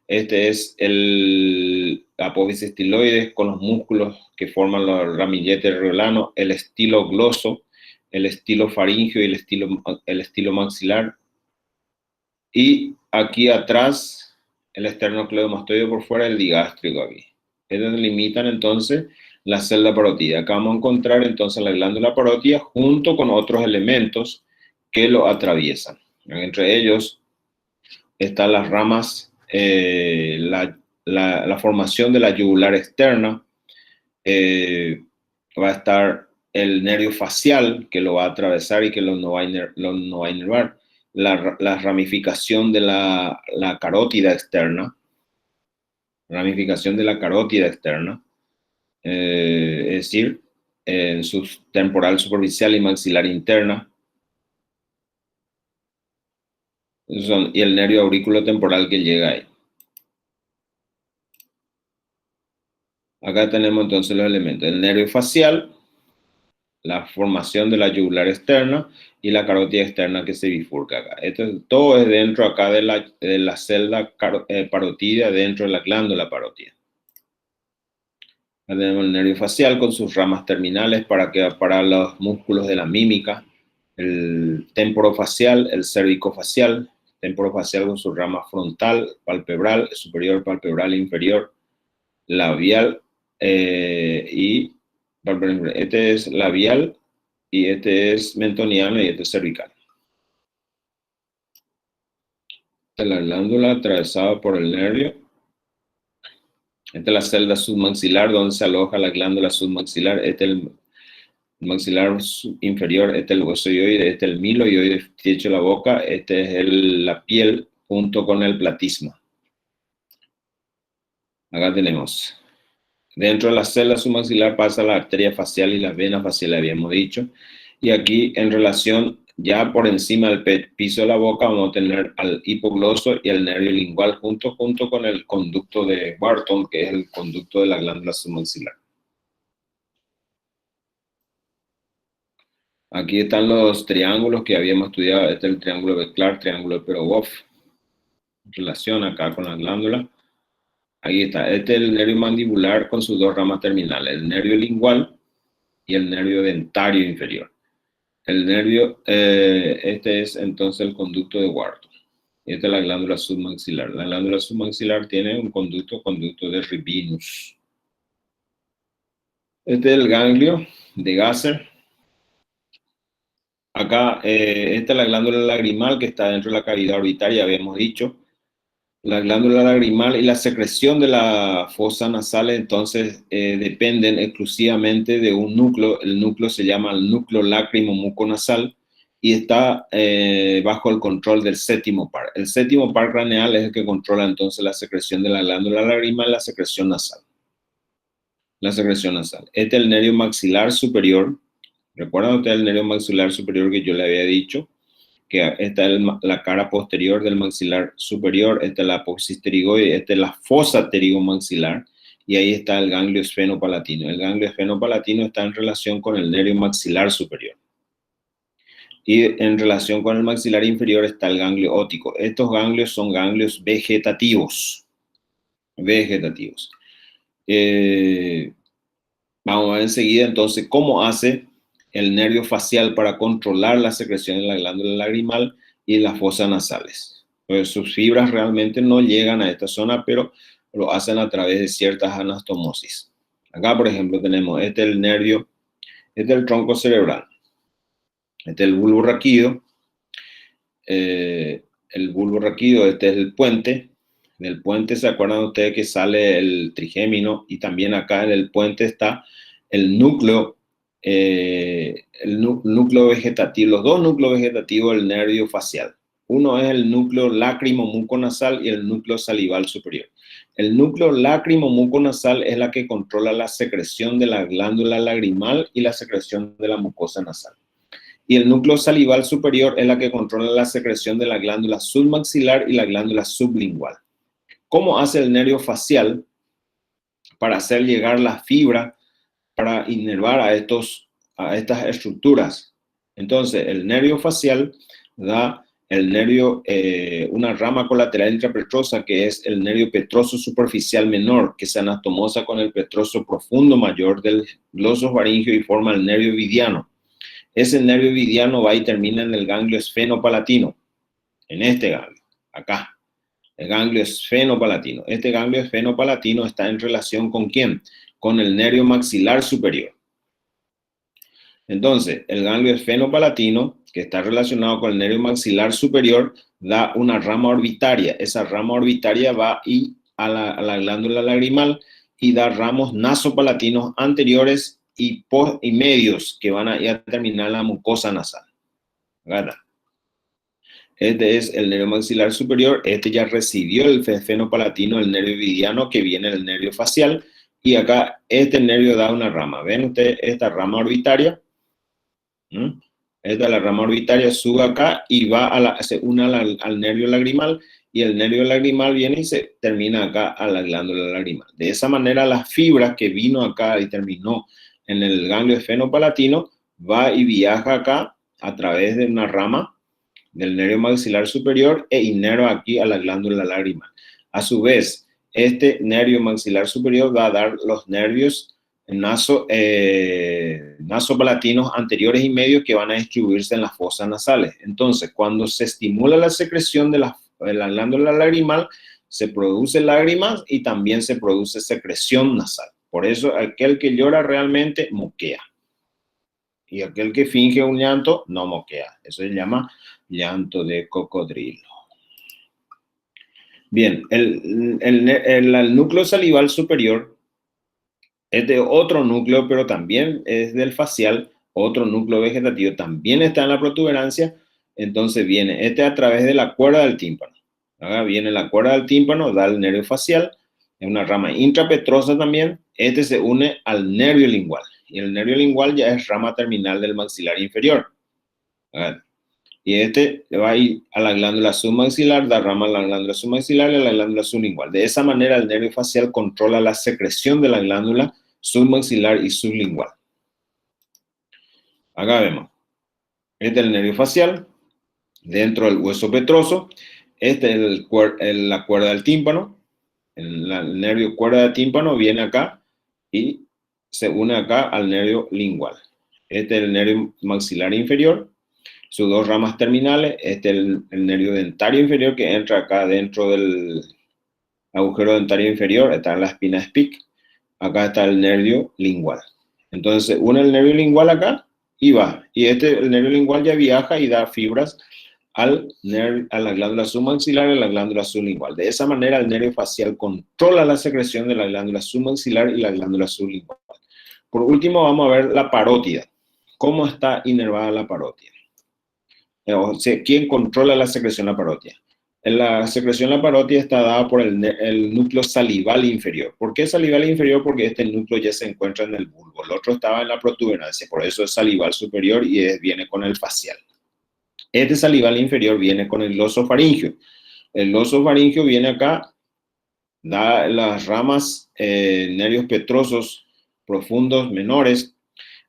Este es el apófisis estiloides con los músculos que forman los ramilletes reolanos, el estilo gloso, el estilo faringio y el estilo maxilar. Y aquí atrás, el esternocleidomastoideo por fuera, el digástrico aquí. Estos delimitan entonces la celda parótida. Acá vamos a encontrar entonces la glándula parótida junto con otros elementos que lo atraviesan. Entre ellos están las ramas, la formación de la yugular externa, va a estar el nervio facial que lo va a atravesar y que lo no va a inervar, la ramificación de la carótida externa, es decir, en su temporal superficial y maxilar interna, y el nervio aurículo temporal que llega ahí. Acá tenemos entonces los elementos: el nervio facial, la formación de la yugular externa y la carótida externa que se bifurca acá. Todo es dentro acá de la celda parótida, dentro de la glándula parótida. Acá tenemos el nervio facial con sus ramas terminales para los músculos de la mímica, el temporofacial, el cervicofacial, temporofacial con su rama frontal, palpebral, superior, palpebral e inferior, labial y este es labial y este es mentoniano y este es cervical. Esta es la glándula atravesada por el nervio. Esta es la celda submaxilar donde se aloja la glándula submaxilar. Este es el maxilar inferior, este es el huesoioide, este es el miloioide, techo de la boca, este es la piel junto con el platisma. Acá tenemos. Dentro de la celda submaxilar pasa la arteria facial y las venas faciales, habíamos dicho. Y aquí, en relación, ya por encima del piso de la boca, vamos a tener al hipogloso y el nervio lingual junto con el conducto de Barton, que es el conducto de la glándula submaxilar. Aquí están los triángulos que habíamos estudiado. Este es el triángulo de Clark, triángulo de Perogov. Relación acá con la glándula. Ahí está, este es el nervio mandibular con sus dos ramas terminales, el nervio lingual y el nervio dentario inferior. El nervio, este es entonces el conducto de Wharton. Esta es la glándula submaxilar. La glándula submaxilar tiene un conducto de Ribinus. Este es el ganglio de Gasser. Acá, esta es la glándula lagrimal que está dentro de la cavidad orbitaria, habíamos dicho. La glándula lagrimal y la secreción de la fosa nasal, entonces, dependen exclusivamente de un núcleo. El núcleo se llama el núcleo lácrimo muconasal y está bajo el control del séptimo par. El séptimo par craneal es el que controla entonces la secreción de la glándula lagrimal y la secreción nasal. Este es el nervio maxilar superior. ¿Recuerdan ustedes el nervio maxilar superior que yo le había dicho? Que esta es la cara posterior del maxilar superior, esta es la apófisis pterigoide, esta es la fosa pterigomaxilar, y ahí está el ganglio esfenopalatino. El ganglio esfenopalatino está en relación con el nervio maxilar superior. Y en relación con el maxilar inferior está el ganglio óptico. Estos ganglios son ganglios vegetativos. Vamos a ver enseguida entonces cómo hace el nervio facial para controlar la secreción de la glándula lagrimal y las fosas nasales. Pues sus fibras realmente no llegan a esta zona, pero lo hacen a través de ciertas anastomosis. Acá, por ejemplo, tenemos este es el nervio, este es el tronco cerebral, este es el bulbo raquídeo, este es el puente. En el puente, ¿se acuerdan ustedes que sale el trigémino? Y también acá en el puente está el núcleo vegetativo, los dos núcleos vegetativos del nervio facial. Uno es el núcleo lácrimo muconasal y el núcleo salival superior. El núcleo lácrimo muconasal es la que controla la secreción de la glándula lagrimal y la secreción de la mucosa nasal. Y el núcleo salival superior es la que controla la secreción de la glándula submaxilar y la glándula sublingual. ¿Cómo hace el nervio facial para hacer llegar la fibra para inervar a estas estructuras? Entonces, el nervio facial da el nervio, una rama colateral intrapetrosa que es el nervio petroso superficial menor, que se anastomosa con el petroso profundo mayor del glosofaringio y forma el nervio vidiano. Ese nervio vidiano va y termina en el ganglio esfenopalatino, en este ganglio, acá. El ganglio esfenopalatino. Este ganglio esfenopalatino está en relación ¿con quién? Con el nervio maxilar superior. Entonces, el ganglio esfenopalatino, que está relacionado con el nervio maxilar superior, da una rama orbitaria. Esa rama orbitaria va a la glándula lagrimal y da ramos nasopalatinos anteriores y medios que van a terminar la mucosa nasal. ¿Verdad? Este es el nervio maxilar superior. Este ya recibió el esfenopalatino, el nervio vidiano, que viene del nervio facial. Y acá este nervio da una rama. ¿Ven ustedes esta rama orbitaria? Esta es la rama orbitaria, sube acá y se une al nervio lagrimal. Y el nervio lagrimal viene y se termina acá a la glándula lagrimal. De esa manera, las fibras que vino acá y terminó en el ganglio esfenopalatino va y viaja acá a través de una rama del nervio maxilar superior e inerva aquí a la glándula lagrimal. A su vez, este nervio maxilar superior va a dar los nervios nasopalatinos anteriores y medios que van a distribuirse en las fosas nasales. Entonces, cuando se estimula la secreción de la glándula lagrimal, se produce lágrimas y también se produce secreción nasal. Por eso, aquel que llora realmente moquea. Y aquel que finge un llanto no moquea. Eso se llama llanto de cocodrilo. Bien, el núcleo salival superior es de otro núcleo, pero también es del facial, otro núcleo vegetativo, también está en la protuberancia. Entonces viene a través de la cuerda del tímpano. Acá viene la cuerda del tímpano, da el nervio facial, es una rama intrapetrosa también. Se une al nervio lingual. Y el nervio lingual ya es rama terminal del maxilar inferior. Y le va a ir a la glándula submaxilar, da rama a la glándula submaxilar y a la glándula sublingual. De esa manera, el nervio facial controla la secreción de la glándula submaxilar y sublingual. Acá vemos. Este es el nervio facial, dentro del hueso petroso. Este es la cuerda del tímpano. El nervio cuerda del tímpano viene acá y se une acá al nervio lingual. Este es el nervio maxilar inferior. sus dos ramas terminales. El nervio dentario inferior que entra acá dentro del agujero dentario inferior, está en la espina Spic. Acá está el nervio lingual. Entonces, une el nervio lingual acá y va. Y el nervio lingual ya viaja y da fibras a la glándula submaxilar y a la glándula sublingual. De esa manera, el nervio facial controla la secreción de la glándula submaxilar y la glándula sublingual. Por último, vamos a ver la parótida. ¿Cómo está inervada la parótida? O sea, ¿quién controla la secreción de la parótida? La secreción de la parótida está dada por el núcleo salival inferior. ¿Por qué salival inferior? Porque este núcleo ya se encuentra en el bulbo. El otro estaba en la protuberancia, por eso es salival superior y viene con el facial. Este salival inferior viene con el glosofaringio. El glosofaringio viene acá, da las ramas, nervios petrosos profundos menores.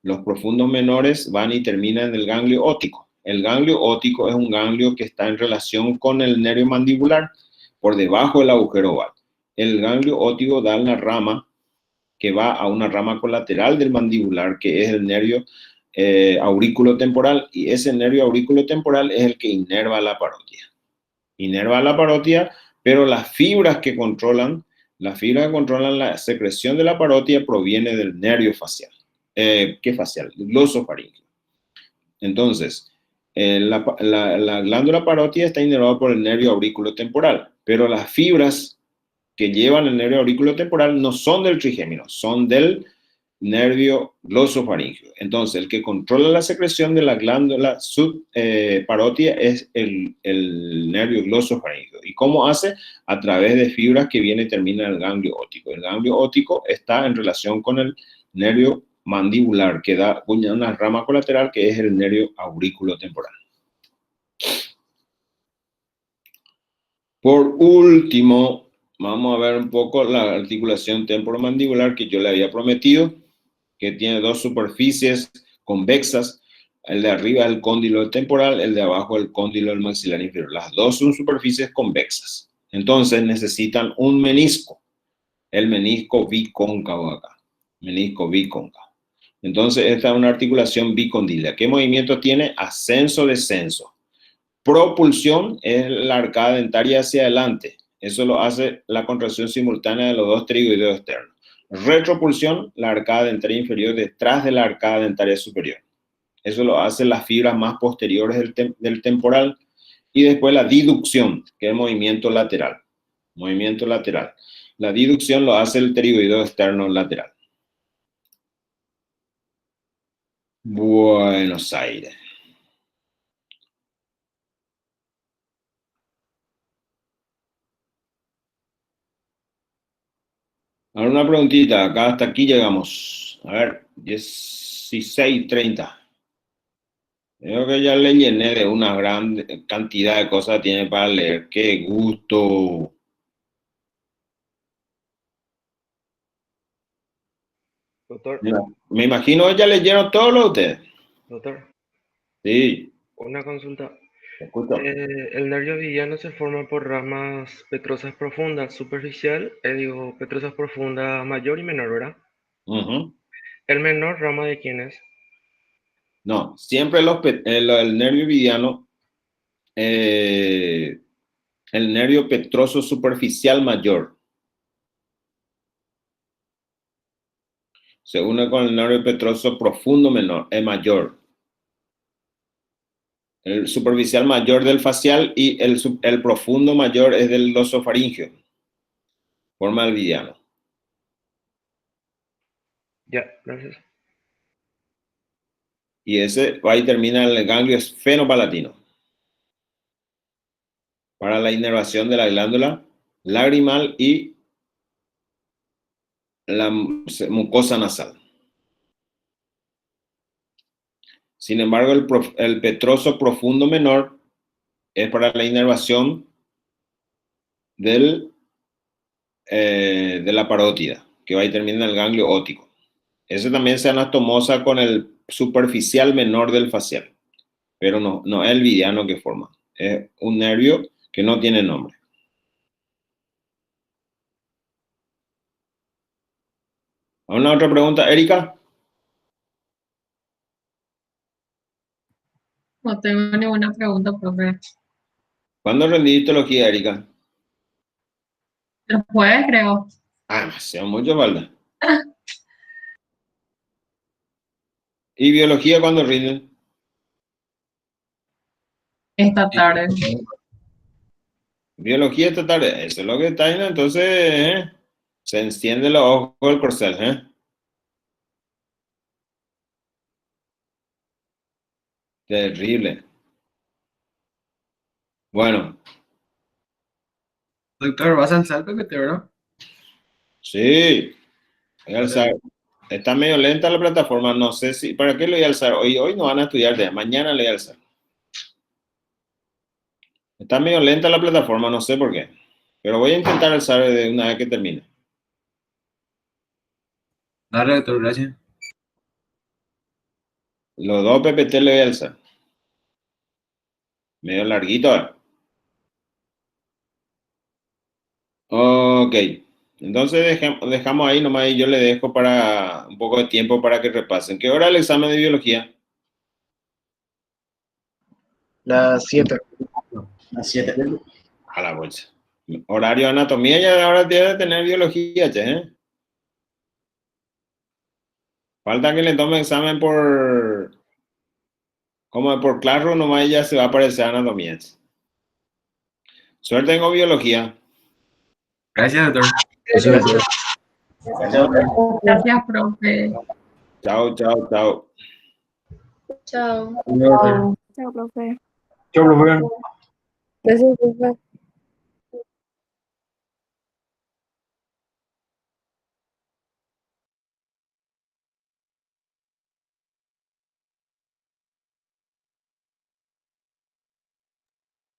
Los profundos menores van y terminan en el ganglio óptico. El ganglio óptico es un ganglio que está en relación con el nervio mandibular por debajo del agujero oval. El ganglio óptico da una rama que va a una rama colateral del mandibular, que es el nervio aurículo-temporal, y ese nervio aurículo-temporal es el que inerva la parótida. Inerva la parótida, pero las fibras que controlan la secreción de la parótida proviene del nervio facial. ¿Qué facial? Glosofaringio. Entonces, la glándula parótida está inervada por el nervio aurículo-temporal, pero las fibras que llevan el nervio aurículo-temporal no son del trigémino, son del nervio glosofaringio. Entonces, el que controla la secreción de la glándula parótida es el nervio glosofaringio. ¿Y cómo hace? A través de fibras que viene y termina en el ganglio óptico. El ganglio óptico está en relación con el nervio mandibular, que da una rama colateral que es el nervio aurículo-temporal. Por último, vamos a ver un poco la articulación temporomandibular que yo le había prometido, que tiene dos superficies convexas. El de arriba es el cóndilo temporal, el de abajo el cóndilo del maxilar inferior. Las dos son superficies convexas. Entonces necesitan un menisco, el menisco bicóncavo acá, menisco bicóncavo. Entonces esta es una articulación bicondílica. ¿Qué movimiento tiene? Ascenso-descenso. Propulsión es la arcada dentaria hacia adelante. Eso lo hace la contracción simultánea de los dos pterigoideos externos. Retropulsión, la arcada dentaria inferior detrás de la arcada dentaria superior. Eso lo hacen las fibras más posteriores del temporal. Y después la diducción, que es el movimiento lateral. Movimiento lateral. La diducción lo hace el pterigoideo externo lateral. Buenos Aires. Ahora una preguntita, acá hasta aquí llegamos. A ver, 16:30. Creo que ya le llené de una gran cantidad de cosas que tiene para leer. ¡Qué gusto! Doctor, Mira, me imagino que ya leyeron todos los de ustedes. doctor, Sí, una consulta. te escucho. El nervio villano se forma por ramas petrosas profundas, superficial, petrosas profundas mayor y menor, ¿verdad? Ujú. ¿El menor rama de quién es? No, siempre el nervio mediano, el nervio petroso superficial mayor, se une con el nervio petroso profundo menor, es mayor. El superficial mayor del facial y el profundo mayor es del glosofaringio, forma el villano. Ya, gracias. Y ese ahí termina el ganglio esfenopalatino para la inervación de la glándula lagrimal y la mucosa nasal. Sin embargo, el petroso profundo menor es para la inervación de la parótida, que va y termina en el ganglio óptico. Ese también se anastomosa con el superficial menor del facial, pero no es el villano que forma. Es un nervio que no tiene nombre. ¿Alguna otra pregunta, Erika? No tengo ninguna pregunta, profe. ¿Cuándo rendiste biología, Erika? El jueves, creo. Ah, demasiado mucho falta. ¿Y biología cuándo rinden? Esta tarde. Biología esta tarde, eso es lo que está ahí, ¿no? Entonces, se enciende los ojos del corcel, Terrible. Bueno, Doctor, ¿vas al salto que te veo? sí, voy a alzar. Está medio lenta la plataforma, no sé si, ¿para qué lo voy a alzar? Hoy no van a estudiar, mañana le voy a alzar. Está medio lenta la plataforma, no sé por qué, pero voy a intentar alzar de una vez que termine. Dale, doctor, gracias. Los dos PPT le voy a alzar. Medio larguito. Ok, entonces dejamos ahí nomás y yo le dejo para un poco de tiempo para que repasen. ¿Qué hora el examen de biología? Las 7. Las 7. A la bolsa. Horario de anatomía ya ahora debe tener biología, che, Falta que le tome examen como por Classroom, nomás ya se va a aparecer anatomía. Suerte en biología. Gracias, doctor. Gracias, profe. Chao, chao, chao. Chao. Chao. Chao, profe. Chao, profe. Gracias, profe.